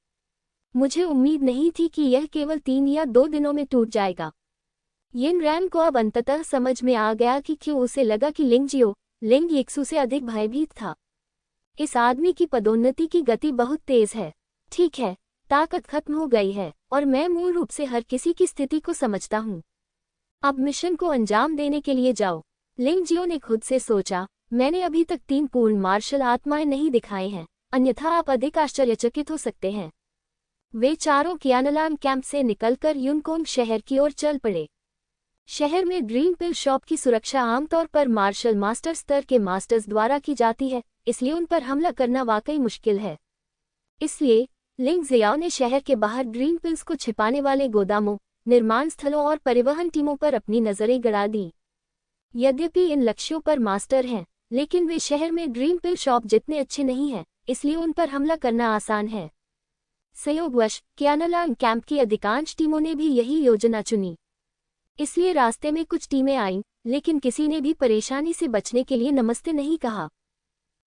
मुझे उम्मीद नहीं थी कि यह केवल 3 या 2 दिनों में टूट जाएगा। यिन रैन को अब अंततः समझ में आ गया कि क्यों उसे लगा कि लिंग जियो लिंग यिक्सु से अधिक भयभीत था। इस आदमी की पदोन्नति की गति बहुत तेज है। ठीक है, ताकत खत्म हो गई है, और मैं मूल रूप से हर किसी की स्थिति को समझता हूँ। अब मिशन को अंजाम देने के लिए जाओ। लिंग जियो ने खुद से सोचा, मैंने अभी तक 3 पूर्ण मार्शल आत्माएं नहीं दिखाए हैं, अन्यथा आप अधिक आश्चर्यचकित हो सकते हैं। वे चारों कियानलॉन कैंप से निकलकर युनकोंग शहर की ओर चल पड़े। शहर में ड्रीम पिल शॉप की सुरक्षा आमतौर पर मार्शल मास्टर स्तर के मास्टर्स द्वारा की जाती है, इसलिए उन पर हमला करना वाकई मुश्किल है। इसलिए लिंग जियाओ ने शहर के बाहर ग्रीन पिल्स को छिपाने वाले गोदामों, निर्माण स्थलों और परिवहन टीमों पर अपनी नजरें गड़ा दी। यद्यपि इन लक्ष्यों पर मास्टर हैं, लेकिन वे शहर में ड्रीम पिल शॉप जितने अच्छे नहीं हैं, इसलिए उन पर हमला करना आसान है। संयोगवश क्यानालांग कैंप की अधिकांश टीमों ने भी यही योजना चुनी। इसलिए रास्ते में कुछ टीमें आईं, लेकिन किसी ने भी परेशानी से बचने के लिए नमस्ते नहीं कहा।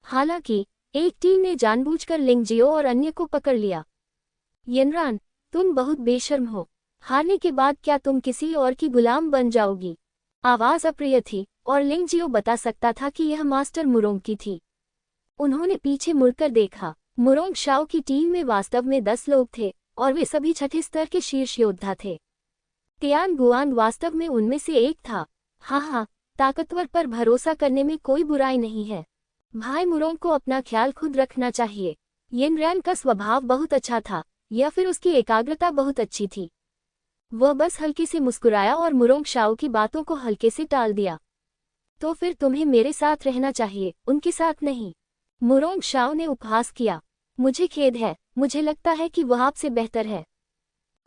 हालांकि एक टीम ने जानबूझकर लिंग जियो और अन्य को पकड़ लिया। यिनरान, तुम बहुत बेशर्म हो। हारने के बाद क्या तुम किसी और की गुलाम बन जाओगी? आवाज अप्रिय थी और लिंग जियो बता सकता था कि यह मास्टर मुरोंग की थी। उन्होंने पीछे मुड़कर देखा। मुरोंग शाओ की टीम में वास्तव में 10 लोग थे और वे सभी छठे स्तर के शीर्ष योद्धा थे। तियान गुआन वास्तव में उनमें से एक था। हाँ, ताकतवर पर भरोसा करने में कोई बुराई नहीं है। भाई मुरोंग को अपना ख्याल खुद रखना चाहिए। यिनरैन का स्वभाव बहुत अच्छा था, या फिर उसकी एकाग्रता बहुत अच्छी थी। वह बस हल्के से मुस्कुराया और मुरोंग शाओ की बातों को हल्के से टाल दिया। तो फिर तुम्हें मेरे साथ रहना चाहिए, उनके साथ नहीं। मुरोंग शाओ ने उपहास किया। मुझे खेद है, मुझे लगता है कि वह आपसे बेहतर है।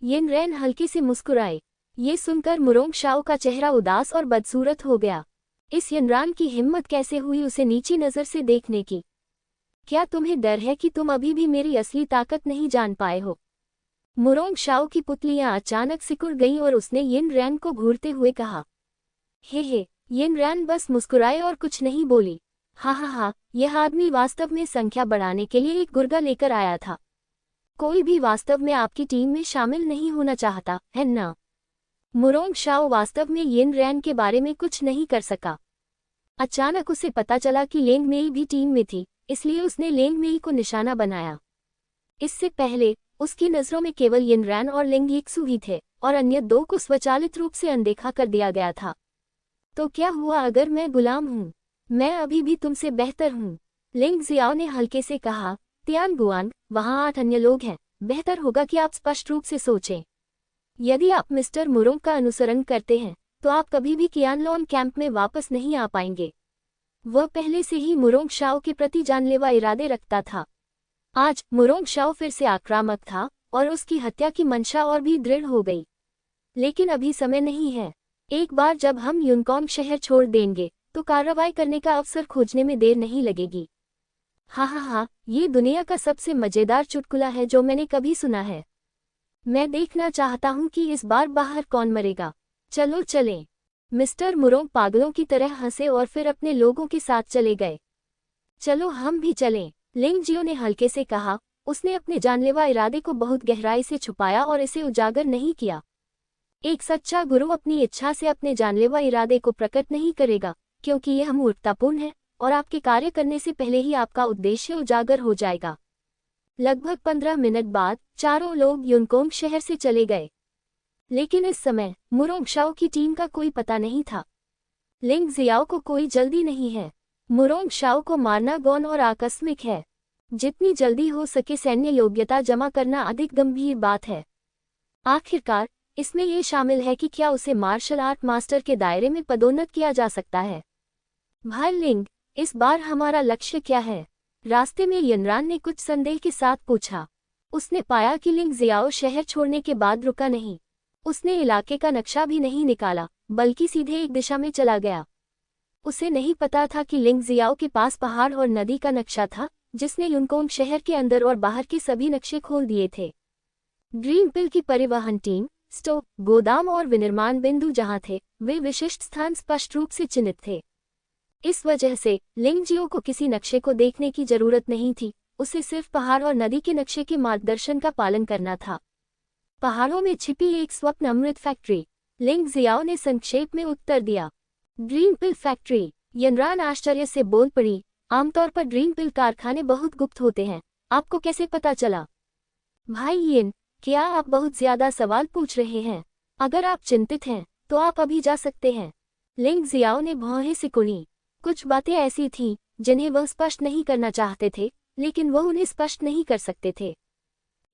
यिनरैन हल्के से मुस्कुराए। ये सुनकर मुरोंग शाओ का चेहरा उदास और बदसूरत हो गया। इस यिनरान की हिम्मत कैसे हुई उसे नीची नजर से देखने की? क्या तुम्हें डर है कि तुम अभी भी मेरी असली ताकत नहीं जान पाए हो? मुरोंग शाओ की पुतलियां अचानक सिकुड़ गईं और उसने यिनरैन को घूरते हुए कहा। हे, यिनरैन बस मुस्कुराए और कुछ नहीं बोली। हाँ, यह आदमी वास्तव में संख्या बढ़ाने के लिए एक गुर्गा लेकर आया था। कोई भी वास्तव में आपकी टीम में शामिल नहीं होना चाहता, है ना? मुरोंग शाओ वास्तव में यिनरैन के बारे में कुछ नहीं कर सका। अचानक उसे पता चला कि लेंग मेई भी टीम में थी, इसलिए उसने लेंग मेई को निशाना बनाया। इससे पहले उसकी नजरों में केवल यिनरैन और लिंग यिक्सु ही थे और अन्य दो को स्वचालित रूप से अनदेखा कर दिया गया था। तो क्या हुआ अगर मैं गुलाम हूँ? मैं अभी भी तुमसे बेहतर हूँ, लिंग जियाओ ने हल्के से कहा। तियान गुआन, वहाँ 8 अन्य लोग हैं। बेहतर होगा कि आप स्पष्ट रूप से सोचें। यदि आप मिस्टर मुरोंग का अनुसरण करते हैं, तो आप कभी भी कियानलोन कैंप में वापस नहीं आ पाएंगे। वह पहले से ही मुरोंग शाओ के प्रति जानलेवा इरादे रखता था। आज मुरोंग शाओ फिर से आक्रामक था और उसकी हत्या की मंशा और भी दृढ़ हो गई। लेकिन अभी समय नहीं है। एक बार जब हम युनकोंग शहर छोड़ देंगे, तो कार्रवाई करने का अवसर खोजने में देर नहीं लगेगी। हाँ, ये दुनिया का सबसे मजेदार चुटकुला है जो मैंने कभी सुना है। मैं देखना चाहता हूँ कि इस बार बाहर कौन मरेगा। चलो चलें। मिस्टर मुरोंग पागलों की तरह हंसे और फिर अपने लोगों के साथ चले गए। चलो हम भी चलें, लिंग जियो ने हल्के से कहा। उसने अपने जानलेवा इरादे को बहुत गहराई से छुपाया और इसे उजागर नहीं किया। एक सच्चा गुरु अपनी इच्छा से अपने जानलेवा इरादे को प्रकट नहीं करेगा, क्योंकि यह मूर्खतापूर्ण है और आपके कार्य करने से पहले ही आपका उद्देश्य उजागर हो जाएगा। लगभग 15 मिनट बाद चारों लोग युनकोंग शहर से चले गए। लेकिन इस समय मुरोंग शाओ की टीम का कोई पता नहीं था। लिंग जियाओ को कोई जल्दी नहीं है। मुरोंग शाओ को मारना गौण और आकस्मिक है। जितनी जल्दी हो सके सैन्य योग्यता जमा करना अधिक गंभीर बात है। आखिरकार इसमें यह शामिल है कि क्या उसे मार्शल आर्ट मास्टर के दायरे में पदोन्नत किया जा सकता है। भाई लिंग, इस बार हमारा लक्ष्य क्या है? रास्ते में यिनरान ने कुछ संदेह के साथ पूछा। उसने पाया कि लिंग जियाओ शहर छोड़ने के बाद रुका नहीं। उसने इलाके का नक्शा भी नहीं निकाला, बल्कि सीधे एक दिशा में चला गया। उसे नहीं पता था कि लिंग जियाओ के पास पहाड़ और नदी का नक्शा था, जिसने युनकोंग शहर के अंदर और बाहर के सभी नक्शे खोल दिए थे। ड्रीम पिल की परिवहन टीम, स्टोव, गोदाम और विनिर्माण बिंदु जहां थे, वे विशिष्ट स्थान स्पष्ट रूप से चिन्हित थे। इस वजह से लिंग जियो को किसी नक्शे को देखने की जरूरत नहीं थी, उसे सिर्फ पहाड़ और नदी के नक्शे के मार्गदर्शन का पालन करना था। पहाड़ों में छिपी एक स्वप्न अमृत फैक्ट्री, लिंग जियाओ ने संक्षेप में उत्तर दिया। ड्रीम पिल फैक्ट्री, यिनरान आश्चर्य से बोल पड़ी। आमतौर पर ड्रीम पिल कारखाने बहुत गुप्त होते हैं, आपको कैसे पता चला? भाई यिन, क्या आप बहुत ज्यादा सवाल पूछ रहे हैं? अगर आप चिंतित हैं, तो आप अभी जा सकते हैं। लिंग जियाओ ने भौहें सिकुड़ी। कुछ बातें ऐसी थीं जिन्हें वह स्पष्ट नहीं करना चाहते थे, लेकिन वह उन्हें स्पष्ट नहीं कर सकते थे।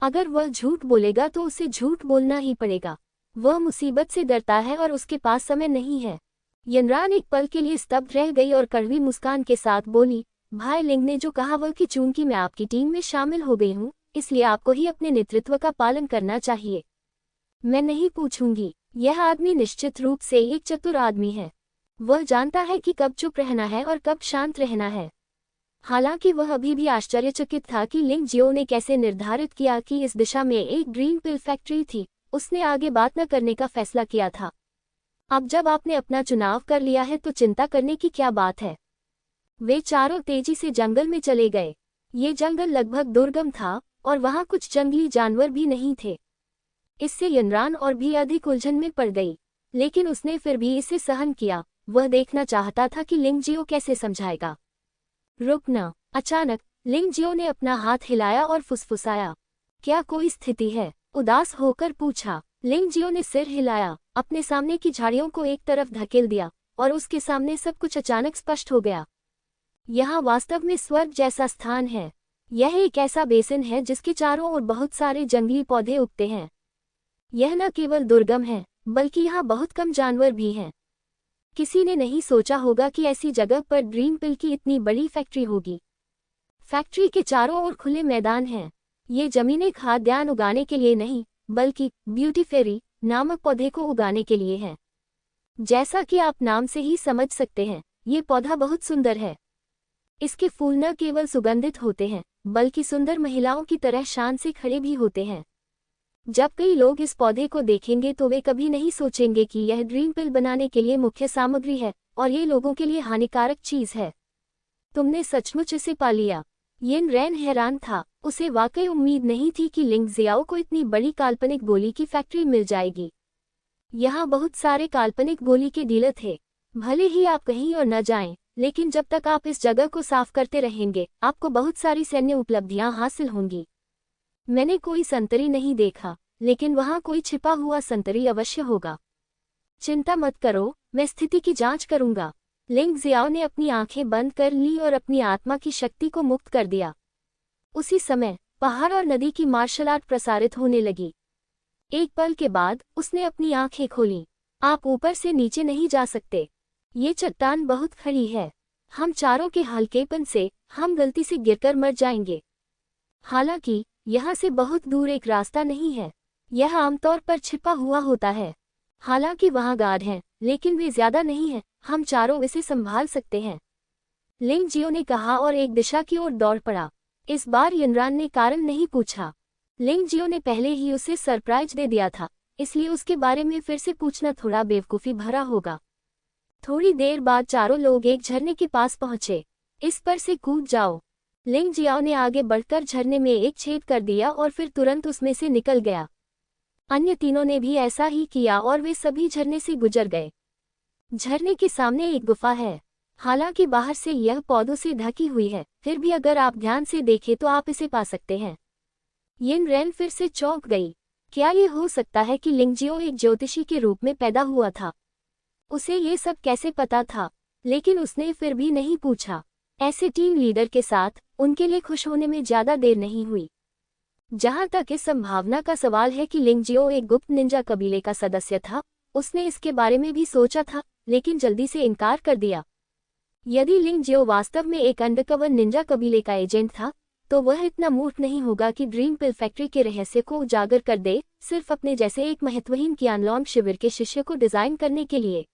अगर वह झूठ बोलेगा तो उसे झूठ बोलना ही पड़ेगा। वह मुसीबत से डरता है और उसके पास समय नहीं है। यिनरान एक पल के लिए स्तब्ध रह गई और कड़वी मुस्कान के साथ बोली, भाई लिंग ने जो कहा वह कि चूंकि मैं आपकी टीम में शामिल हो गई हूँ, इसलिए आपको ही अपने नेतृत्व का पालन करना चाहिए। मैं नहीं पूछूंगी। यह आदमी निश्चित रूप से एक चतुर आदमी है। वह जानता है कि कब चुप रहना है और कब शांत रहना है। हालांकि वह अभी भी आश्चर्यचकित था कि लिंग जियो ने कैसे निर्धारित किया कि इस दिशा में एक ग्रीन पिल फैक्ट्री थी। उसने आगे बात न करने का फैसला किया था। अब जब आपने अपना चुनाव कर लिया है तो चिंता करने की क्या बात है। वे चारों तेजी से जंगल में चले गए। ये जंगल लगभग दुर्गम था और वहां कुछ जंगली जानवर भी नहीं थे। इससे यनरान और भी अधिक उलझन में पड़ गई, लेकिन उसने फिर भी इसे सहन किया। वह देखना चाहता था कि लिंग जियो कैसे समझाएगा। रुकना। अचानक लिंग जियो ने अपना हाथ हिलाया और फुसफुसाया। क्या कोई स्थिति है? उदास होकर पूछा। लिंग जियो ने सिर हिलाया, अपने सामने की झाड़ियों को एक तरफ धकेल दिया और उसके सामने सब कुछ अचानक स्पष्ट हो गया। यहाँ वास्तव में स्वर्ग जैसा स्थान है। यह एक ऐसा बेसिन है जिसके चारों ओर बहुत सारे जंगली पौधे उगते हैं। यह न केवल दुर्गम है, बल्कि यहाँ बहुत कम जानवर भी हैं। किसी ने नहीं सोचा होगा कि ऐसी जगह पर ड्रीम पिल की इतनी बड़ी फैक्ट्री होगी। फैक्ट्री के चारों ओर खुले मैदान हैं। ये जमीनें खाद्यान्न उगाने के लिए नहीं, बल्कि ब्यूटी फेरी नामक पौधे को उगाने के लिए हैं। जैसा कि आप नाम से ही समझ सकते हैं, ये पौधा बहुत सुंदर है। इसके फूल न केवल सुगंधित होते हैं, बल्कि सुंदर महिलाओं की तरह शान से खड़े भी होते हैं। जब कई लोग इस पौधे को देखेंगे तो वे कभी नहीं सोचेंगे कि यह ड्रीम पिल बनाने के लिए मुख्य सामग्री है और ये लोगों के लिए हानिकारक चीज है। तुमने सचमुच इसे पा लिया। यिन रैन हैरान था। उसे वाकई उम्मीद नहीं थी कि लिंग जियाओ को इतनी बड़ी काल्पनिक गोली की फैक्ट्री मिल जाएगी। यहाँ बहुत सारे काल्पनिक गोली के डीलर थे। भले ही आप कहीं और न जाएं, लेकिन जब तक आप इस जगह को साफ करते रहेंगे, आपको बहुत सारी सैन्य उपलब्धियां हासिल होंगी। मैंने कोई संतरी नहीं देखा, लेकिन वहां कोई छिपा हुआ संतरी अवश्य होगा। चिंता मत करो, मैं स्थिति की जांच करूंगा। लिंग जियाओ ने अपनी आंखें बंद कर ली और अपनी आत्मा की शक्ति को मुक्त कर दिया। उसी समय पहाड़ और नदी की मार्शल आर्ट प्रसारित होने लगी। एक पल के बाद उसने अपनी आंखें खोली। आप ऊपर से नीचे नहीं जा सकते। ये चट्टान बहुत खड़ी है। हम चारों के हल्केपन से हम गलती से गिरकर मर जाएंगे। हालांकि यहाँ से बहुत दूर एक रास्ता नहीं है। यह आमतौर पर छिपा हुआ होता है। हालांकि वहाँ गार्ड हैं, लेकिन वे ज्यादा नहीं हैं। हम चारों इसे संभाल सकते हैं, लिंग जियो ने कहा और एक दिशा की ओर दौड़ पड़ा। इस बार यनरान ने कारण नहीं पूछा। लिंग जियो ने पहले ही उसे सरप्राइज दे दिया था, इसलिए उसके बारे में फिर से पूछना थोड़ा बेवकूफ़ी भरा होगा। थोड़ी देर बाद चारों लोग एक झरने के पास पहुंचे। इस पर से कूद जाओ। लिंग जियाओ ने आगे बढ़कर झरने में एक छेद कर दिया और फिर तुरंत उसमें से निकल गया। अन्य तीनों ने भी ऐसा ही किया और वे सभी झरने से गुजर गए। झरने के सामने एक गुफा है। हालांकि बाहर से यह पौधों से ढकी हुई है, फिर भी अगर आप ध्यान से देखें तो आप इसे पा सकते हैं। यिन रैन फिर से चौंक गई। क्या ये हो सकता है कि लिंग जियो एक ज्योतिषी के रूप में पैदा हुआ था? उसे ये सब कैसे पता था? लेकिन उसने फिर भी नहीं पूछा। ऐसे टीम लीडर के साथ उनके लिए खुश होने में ज्यादा देर नहीं हुई। जहां तक इस संभावना का सवाल है कि लिंग जियो एक गुप्त निंजा कबीले का सदस्य था, उसने इसके बारे में भी सोचा था, लेकिन जल्दी से इनकार कर दिया। यदि लिंग जियो वास्तव में एक अंडरकवर निंजा कबीले का एजेंट था, तो वह इतना मूर्ख नहीं होगा कि ड्रीम पिल फैक्ट्री के रहस्य को उजागर कर दे, सिर्फ अपने जैसे एक महत्वहीन कियानलॉन्ग शिविर के शिष्य को डिजाइन करने के लिए।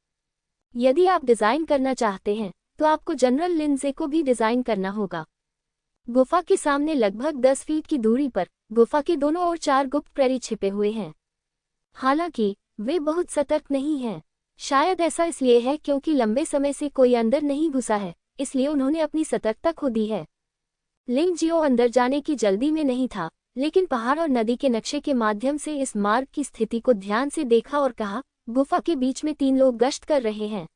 यदि आप डिजाइन करना चाहते हैं, तो आपको जनरल लिंजे को भी डिजाइन करना होगा। गुफा के सामने लगभग 10 फीट की दूरी पर गुफा के दोनों ओर 4 गुप्त प्रहरी छिपे हुए हैं। हालांकि वे बहुत सतर्क नहीं हैं। शायद ऐसा इसलिए है क्योंकि लंबे समय से कोई अंदर नहीं घुसा है, इसलिए उन्होंने अपनी सतर्कता खो दी है। लिंग जियो अंदर जाने की जल्दी में नहीं था, लेकिन पहाड़ और नदी के नक्शे के माध्यम से इस मार्ग की स्थिति को ध्यान से देखा और कहा, गुफा के बीच में 3 लोग गश्त कर रहे हैं।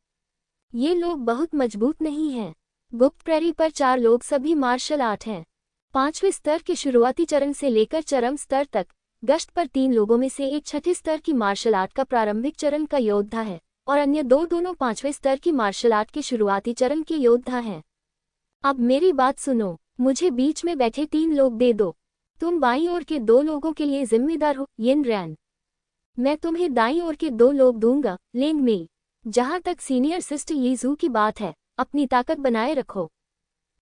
ये लोग बहुत मजबूत नहीं हैं। गुप्त प्रहरी पर 4 लोग सभी मार्शल आर्ट हैं। 5वें स्तर के शुरुआती चरण से लेकर चरम स्तर तक गश्त पर 3 लोगों में से एक 6ठे स्तर की मार्शल आर्ट का प्रारंभिक चरण का योद्धा है और अन्य दोनों 5वें स्तर की मार्शल आर्ट के शुरुआती चरण के योद्धा हैं। अब मेरी बात सुनो, मुझे बीच में बैठे 3 लोग दे दो। तुम बाईं ओर के 2 लोगों के लिए जिम्मेदार हो, यिन रैन। मैं तुम्हें दाईं ओर के 2 लोग दूंगा, लिंग मेई। जहां तक सीनियर सिस्टर यीजू की बात है, अपनी ताकत बनाए रखो।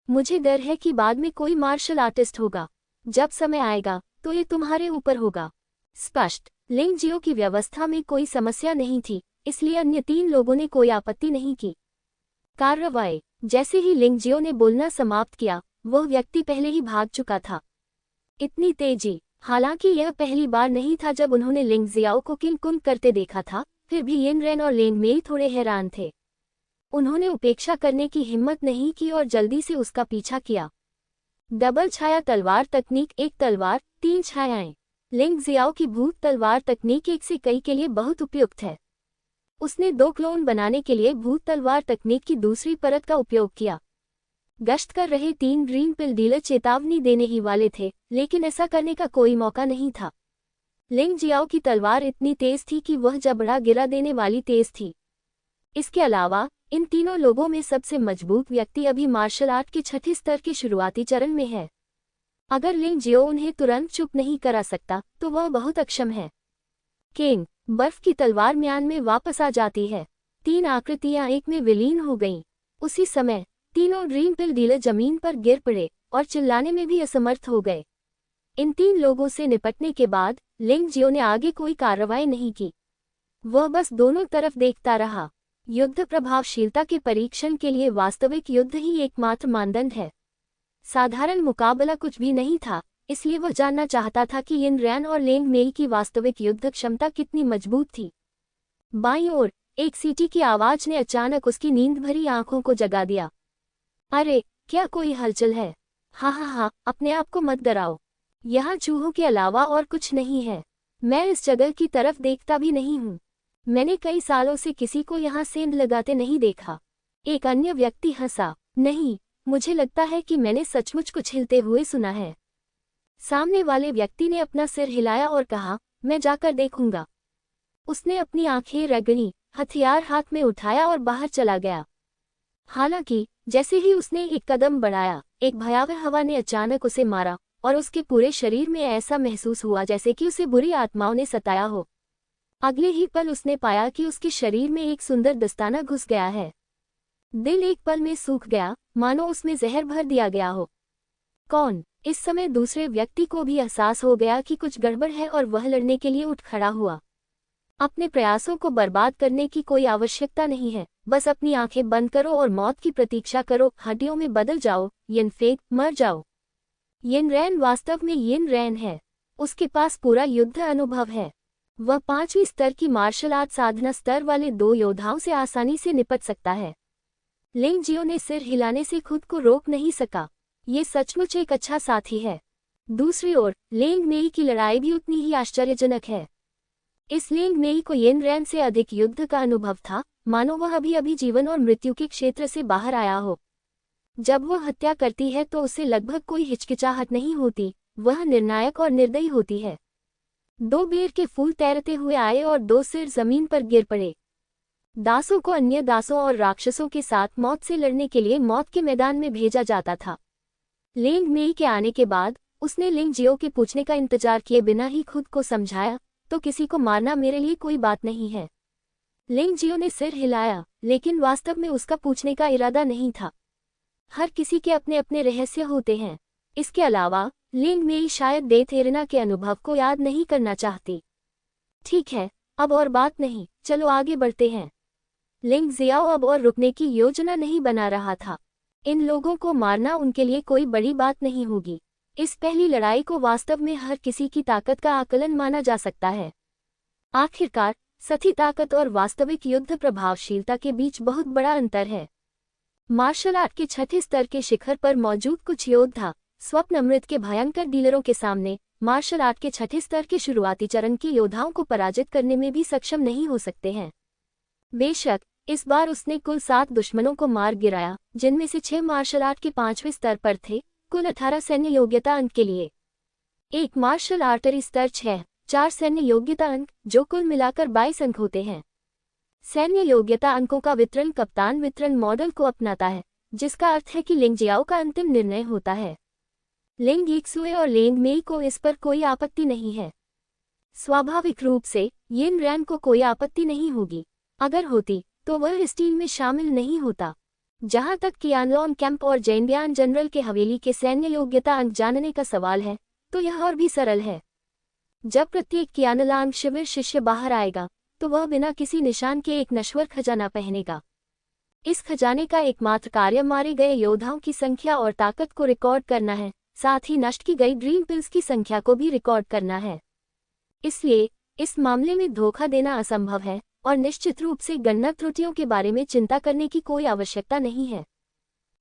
मुझे डर है कि बाद में कोई मार्शल आर्टिस्ट होगा। जब समय आएगा तो ये तुम्हारे ऊपर होगा। स्पष्ट। लिंग जियो की व्यवस्था में कोई समस्या नहीं थी, इसलिए अन्य 3 लोगों ने कोई आपत्ति नहीं की। कार्रवाई। जैसे ही लिंग जियो ने बोलना समाप्त किया, वह व्यक्ति पहले ही भाग चुका था। इतनी तेजी। हालांकि यह पहली बार नहीं था जब उन्होंने लिंग जियाओ को किन-कुन करते देखा था, फिर भी यिन रैन और लेंग मेई थोड़े हैरान थे। उन्होंने उपेक्षा करने की हिम्मत नहीं की और जल्दी से उसका पीछा किया। डबल छाया तलवार तकनीक, 1 तलवार 3 छायाएं। लिंग जियाओ की भूत तलवार तकनीक 1 से कई के लिए बहुत उपयुक्त है। उसने 2 क्लोन बनाने के लिए भूत तलवार तकनीक की दूसरी परत का उपयोग किया। गश्त कर रहे 3 ग्रीन पिल डीलर चेतावनी देने ही वाले थे, लेकिन ऐसा करने का कोई मौका नहीं था। लिंग जियाओ की तलवार इतनी तेज थी कि वह जबड़ा गिरा देने वाली तेज थी। इसके अलावा इन तीनों लोगों में सबसे मजबूत व्यक्ति अभी मार्शल आर्ट के 6ठे स्तर के शुरुआती चरण में है। अगर लिंग जियो उन्हें तुरंत चुप नहीं करा सकता तो वह बहुत अक्षम है। किंग। बर्फ की तलवार म्यान में वापस आ जाती है। 3 आकृतियां एक में विलीन हो गईं। उसी समय तीनों ग्रीन पिल डीलर जमीन पर गिर पड़े और चिल्लाने में भी असमर्थ हो गए। इन 3 लोगों से निपटने के बाद लिंग जियो ने आगे कोई कार्रवाई नहीं की। वह बस दोनों तरफ देखता रहा। युद्ध प्रभावशीलता के परीक्षण के लिए वास्तविक युद्ध ही एकमात्र मानदंड है। साधारण मुकाबला कुछ भी नहीं था, इसलिए वह जानना चाहता था कि यिन रैन और लेंग मेई की वास्तविक युद्ध क्षमता कितनी मजबूत थी। बाईं ओर एक सीटी की आवाज ने अचानक उसकी नींद भरी आंखों को जगा दिया। अरे, क्या कोई हलचल है? हाँ, अपने आप को मत डराओ। यहाँ चूहों के अलावा और कुछ नहीं है। मैं इस जगह की तरफ देखता भी नहीं हूँ। मैंने कई सालों से किसी को यहाँ सेंध लगाते नहीं देखा। एक अन्य व्यक्ति हंसा। नहीं, मुझे लगता है कि मैंने सचमुच कुछ हिलते हुए सुना है। सामने वाले व्यक्ति ने अपना सिर हिलाया और कहा, मैं जाकर देखूंगा। उसने अपनी आंखें रगड़ी, हथियार हाथ में उठाया और बाहर चला गया। हालांकि जैसे ही उसने एक कदम बढ़ाया, एक भयावह हवा ने अचानक उसे मारा और उसके पूरे शरीर में ऐसा महसूस हुआ जैसे कि उसे बुरी आत्माओं ने सताया हो। अगले ही पल उसने पाया कि उसके शरीर में एक सुंदर दस्ताना घुस गया है। दिल एक पल में सूख गया, मानो उसमें जहर भर दिया गया हो। कौन? इस समय दूसरे व्यक्ति को भी एहसास हो गया कि कुछ गड़बड़ है और वह लड़ने के लिए उठ खड़ा हुआ। अपने प्रयासों को बर्बाद करने की कोई आवश्यकता नहीं है, बस अपनी आंखें बंद करो और मौत की प्रतीक्षा करो। हड्डियों में बदल जाओ, यिन फेंग, मर जाओ। यिन रैन वास्तव में यिन रैन है। उसके पास पूरा युद्ध अनुभव है। वह 5वीं स्तर की मार्शल आर्ट साधना स्तर वाले 2 योद्धाओं से आसानी से निपट सकता है। लिंग जियो ने सिर हिलाने से खुद को रोक नहीं सका। ये सचमुच एक अच्छा साथी है। दूसरी ओर लेंग मेई की लड़ाई भी उतनी ही आश्चर्यजनक है। इस लेंग मेई को यिन रैन से अधिक युद्ध का अनुभव था, मानो वह अभी अभी जीवन और मृत्यु के क्षेत्र से बाहर आया हो। जब वह हत्या करती है तो उसे लगभग कोई हिचकिचाहट नहीं होती, वह निर्णायक और निर्दयी होती है। 2 बेर के फूल तैरते हुए आए और 2 सिर जमीन पर गिर पड़े। दासों को अन्य दासों और राक्षसों के साथ मौत से लड़ने के लिए मौत के मैदान में भेजा जाता था। लेंग मेई के आने के बाद उसने लिंग जियो के पूछने का इंतजार किए बिना ही खुद को समझाया, तो किसी को मारना मेरे लिए कोई बात नहीं है। लिंग जियो ने सिर हिलाया, लेकिन वास्तव में उसका पूछने का इरादा नहीं था। हर किसी के अपने अपने रहस्य होते हैं। इसके अलावा लिंग मेई शायद डेथ एरेना के अनुभव को याद नहीं करना चाहती। ठीक है, अब और बात नहीं, चलो आगे बढ़ते हैं। लिंग जियाओ अब और रुकने की योजना नहीं बना रहा था। इन लोगों को मारना उनके लिए कोई बड़ी बात नहीं होगी। इस पहली लड़ाई को वास्तव में हर किसी की ताकत का आकलन माना जा सकता है। आखिरकार सथी ताकत और वास्तविक युद्ध प्रभावशीलता के बीच बहुत बड़ा अंतर है। मार्शल आर्ट के 6ठे स्तर के शिखर पर मौजूद कुछ योद्धा स्वप्न अमृत के भयंकर डीलरों के सामने मार्शल आर्ट के 6ठे स्तर के शुरुआती चरण के योद्धाओं को पराजित करने में भी सक्षम नहीं हो सकते हैं। बेशक इस बार उसने कुल 7 दुश्मनों को मार गिराया, जिनमें से 6 मार्शल आर्ट के 5वें स्तर पर थे, कुल 18 सैन्य योग्यता अंक के लिए। एक मार्शल आर्टरी स्तर 6, 4 सैन्य योग्यता अंक, जो कुल मिलाकर 22 अंक होते हैं। सैन्य योग्यता अंकों का वितरण कप्तान वितरण मॉडल को अपनाता है, जिसका अर्थ है कि लिंग जियाओ का अंतिम निर्णय होता है। लिंग यिक्सुए और लेंग मेई को इस पर कोई आपत्ति नहीं है। स्वाभाविक रूप से यिन रैन को कोई आपत्ति नहीं होगी। अगर होती तो वह इस टीम में शामिल नहीं होता। जहां तक कि यानलॉन कैंप और जैनबियान जनरल के हवेली के सैन्य योग्यता अंक जानने का सवाल है, तो यह और भी सरल है। जब प्रत्येक कियानलांग शिविर शिष्य बाहर आएगा तो वह बिना किसी निशान के एक नश्वर खजाना पहनेगा। इस खजाने का एकमात्र कार्य मारे गए योद्धाओं की संख्या और ताकत को रिकॉर्ड करना है, साथ ही नष्ट की गई ड्रीम पिल्स की संख्या को भी रिकॉर्ड करना है। इसलिए इस मामले में धोखा देना असंभव है और निश्चित रूप से गणना त्रुटियों के बारे में चिंता करने की कोई आवश्यकता नहीं है।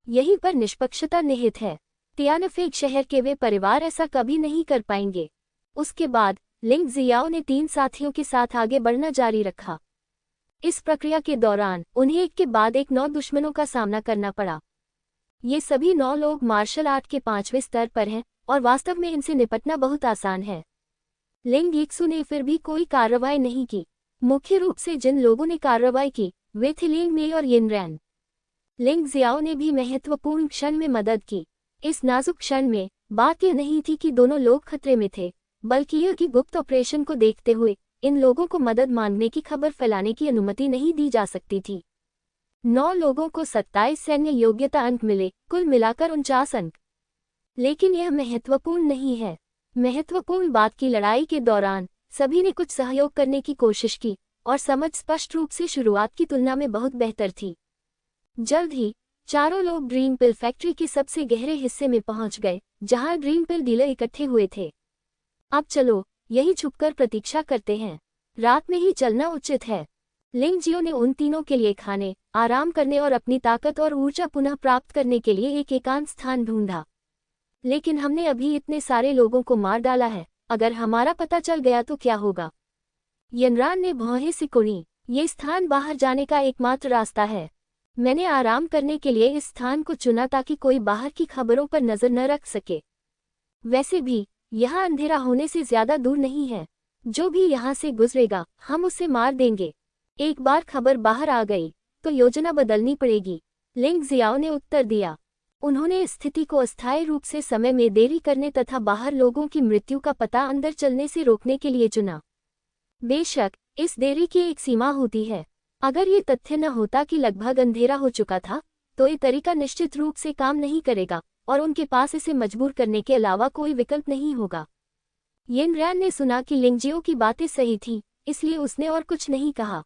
यहीं पर निष्पक्षता निहित है। तियानफेक शहर के वे परिवार ऐसा कभी नहीं कर पाएंगे। उसके बाद लिंग जियाओ ने 3 साथियों के साथ आगे बढ़ना जारी रखा। इस प्रक्रिया के दौरान उन्हें एक के बाद एक 9 दुश्मनों का सामना करना पड़ा। ये सभी 9 लोग मार्शल आर्ट के 5वें स्तर पर हैं और वास्तव में इनसे निपटना बहुत आसान है। लिंग यिक्सु ने फिर भी कोई कार्रवाई नहीं की। मुख्य रूप से जिन लोगों ने कार्रवाई की वे थे लिंग मे और यिनरैन। लिंग जियाओ ने भी महत्वपूर्ण क्षण में मदद की। इस नाजुक क्षण में बात यह नहीं थी कि दोनों लोग खतरे में थे, बल्कि यह कि गुप्त ऑपरेशन को देखते हुए इन लोगों को मदद मांगने की खबर फैलाने की अनुमति नहीं दी जा सकती थी। 9 लोगों को 27 सैन्य योग्यता अंक मिले, कुल मिलाकर 49 अंक। लेकिन यह महत्वपूर्ण नहीं है। महत्वपूर्ण बात की लड़ाई के दौरान सभी ने कुछ सहयोग करने की कोशिश की और समझ स्पष्ट रूप से शुरुआत की तुलना में बहुत बेहतर थी। जल्द ही चारों लोग ड्रीम पिल फैक्ट्री के सबसे गहरे हिस्से में पहुंच गए, जहां ड्रीम पिल डीलर इकट्ठे हुए थे। अब चलो यही छुपकर प्रतीक्षा करते हैं। रात में ही चलना उचित है। लिंग जियो ने उन तीनों के लिए खाने, आराम करने और अपनी ताकत और ऊर्जा पुनः प्राप्त करने के लिए एक एकांत स्थान ढूंढा। लेकिन हमने अभी इतने सारे लोगों को मार डाला है, अगर हमारा पता चल गया तो क्या होगा? यनरान ने भौहें सिकुड़ी। ये स्थान बाहर जाने का एकमात्र रास्ता है। मैंने आराम करने के लिए इस स्थान को चुना ताकि कोई बाहर की खबरों पर नजर न रख सके। वैसे भी यहाँ अंधेरा होने से ज्यादा दूर नहीं है। जो भी यहाँ से गुजरेगा हम उसे मार देंगे। एक बार खबर बाहर आ गई तो योजना बदलनी पड़ेगी, लिंग जियाओ ने उत्तर दिया। उन्होंने इस स्थिति को अस्थायी रूप से समय में देरी करने तथा बाहर लोगों की मृत्यु का पता अंदर चलने से रोकने के लिए चुना। बेशक इस देरी की एक सीमा होती है। अगर ये तथ्य न होता कि लगभग अंधेरा हो चुका था तो ये तरीका निश्चित रूप से काम नहीं करेगा और उनके पास इसे मजबूर करने के अलावा कोई विकल्प नहीं होगा। यिनरैन ने सुना कि लिंगजियो की बातें सही थीं, इसलिए उसने और कुछ नहीं कहा।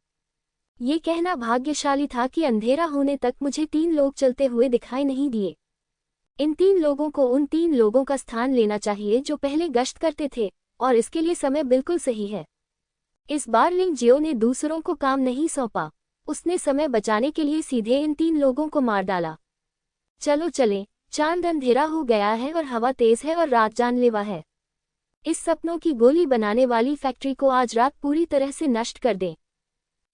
ये कहना भाग्यशाली था कि अंधेरा होने तक मुझे 3 लोग चलते हुए दिखाई नहीं दिए। इन 3 लोगों को उन 3 लोगों का स्थान लेना चाहिए जो पहले गश्त करते थे और इसके लिए समय बिल्कुल सही है। इस बार लिंगजियो ने दूसरों को काम नहीं सौंपा। उसने समय बचाने के लिए सीधे इन 3 लोगों को मार डाला। चलो चलें, चांद अंधेरा हो गया है और हवा तेज है और रात जानलेवा है। इस सपनों की गोली बनाने वाली फैक्ट्री को आज रात पूरी तरह से नष्ट कर दें।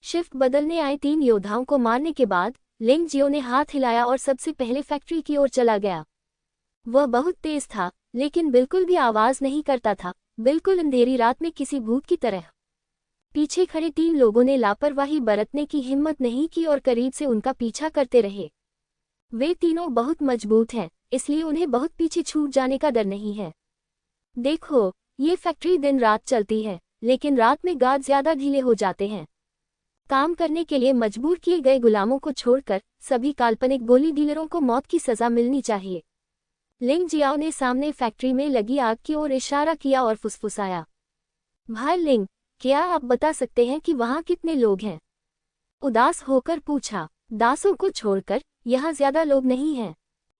शिफ्ट बदलने आए 3 योद्धाओं को मारने के बाद लिंगजियो ने हाथ हिलाया और सबसे पहले फैक्ट्री की ओर चला गया। वह बहुत तेज था लेकिन बिल्कुल भी आवाज नहीं करता था, बिल्कुल अंधेरी रात में किसी भूत की तरह। पीछे खड़े 3 लोगों ने लापरवाही बरतने की हिम्मत नहीं की और करीब से उनका पीछा करते रहे। वे तीनों बहुत मजबूत हैं, इसलिए उन्हें बहुत पीछे छूट जाने का डर नहीं है। देखो, ये फैक्ट्री दिन रात चलती है, लेकिन रात में गार्ड ज्यादा ढीले हो जाते हैं। काम करने के लिए मजबूर किए गए गुलामों को छोड़कर सभी काल्पनिक गोली डीलरों को मौत की सजा मिलनी चाहिए। लिंग जियाओ ने सामने फैक्ट्री में लगी आग की ओर इशारा किया और फुसफुसाया, भाई लिंग, क्या आप बता सकते हैं कि वहाँ कितने लोग हैं? उदास होकर पूछा। दासों को छोड़कर यहाँ ज्यादा लोग नहीं हैं।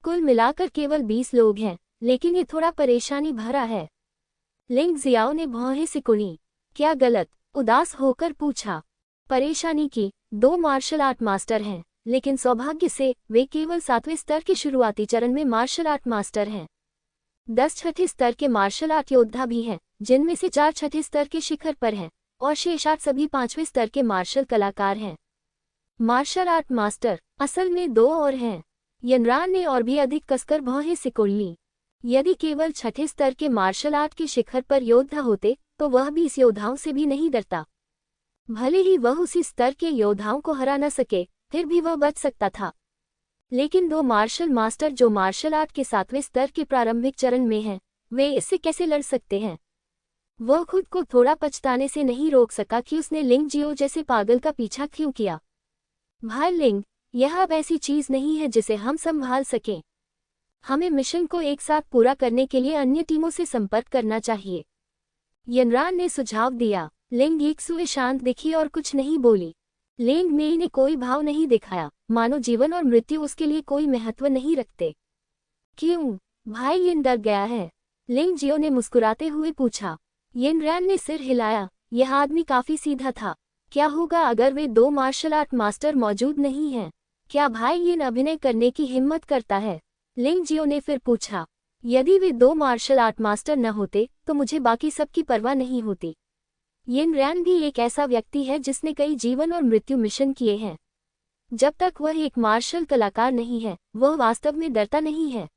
कुल मिलाकर केवल 20 लोग हैं, लेकिन ये थोड़ा परेशानी भरा है। लिंग जियाओ ने भौहें सिकुड़ी। क्या गलत? उदास होकर पूछा। परेशानी की 2 मार्शल आर्ट मास्टर हैं, लेकिन सौभाग्य से वे केवल 7वें स्तर के शुरुआती चरण में मार्शल आर्ट मास्टर हैं। 10 छठे स्तर के मार्शल आर्ट योद्धा भी हैं, जिनमें से 4 छठे स्तर के शिखर पर हैं और शेष 8 सभी 5वें स्तर के मार्शल कलाकार हैं। मार्शल आर्ट मास्टर असल में 2 और हैं। यनरान ने और भी अधिक कसकर भौहें सिकुड़ ली। यदि केवल 6ठे स्तर के मार्शल आर्ट के शिखर पर योद्धा होते तो वह भी इस योद्धाओं से भी नहीं डरता। भले ही वह उसी स्तर के योद्धाओं को हरा न सके, फिर भी वह बच सकता था। लेकिन 2 मार्शल मास्टर जो मार्शल आर्ट के 7वें स्तर के प्रारंभिक चरण में हैं, वे इससे कैसे लड़ सकते हैं? वह खुद को थोड़ा पछताने से नहीं रोक सका कि उसने लिंग जियो जैसे पागल का पीछा क्यों किया। भाई लिंग, यह अब ऐसी चीज नहीं है जिसे हम संभाल सकें। हमें मिशन को एक साथ पूरा करने के लिए अन्य टीमों से संपर्क करना चाहिए। यनरान ने सुझाव दिया। लिंग यीक्सुए शांत दिखी और कुछ नहीं बोली। लिंग मेई ने कोई भाव नहीं दिखाया, मानो जीवन और मृत्यु उसके लिए कोई महत्व नहीं रखते। क्यों? भाई यिन डर गया है? लिंग जियो ने मुस्कुराते हुए पूछा। यिनरैन ने सिर हिलाया। यह आदमी काफी सीधा था। क्या होगा अगर वे 2 मार्शल आर्ट मास्टर मौजूद नहीं हैं? क्या भाई यिन अभिनय करने की हिम्मत करता है? लिंग जियो ने फिर पूछा। यदि वे 2 मार्शल आर्ट मास्टर न होते तो मुझे बाकी सब की परवाह नहीं होती। यिनरैन भी एक ऐसा व्यक्ति है जिसने कई जीवन और मृत्यु मिशन किए हैं। जब तक वह एक मार्शल कलाकार नहीं है, वह वास्तव में डरता नहीं है।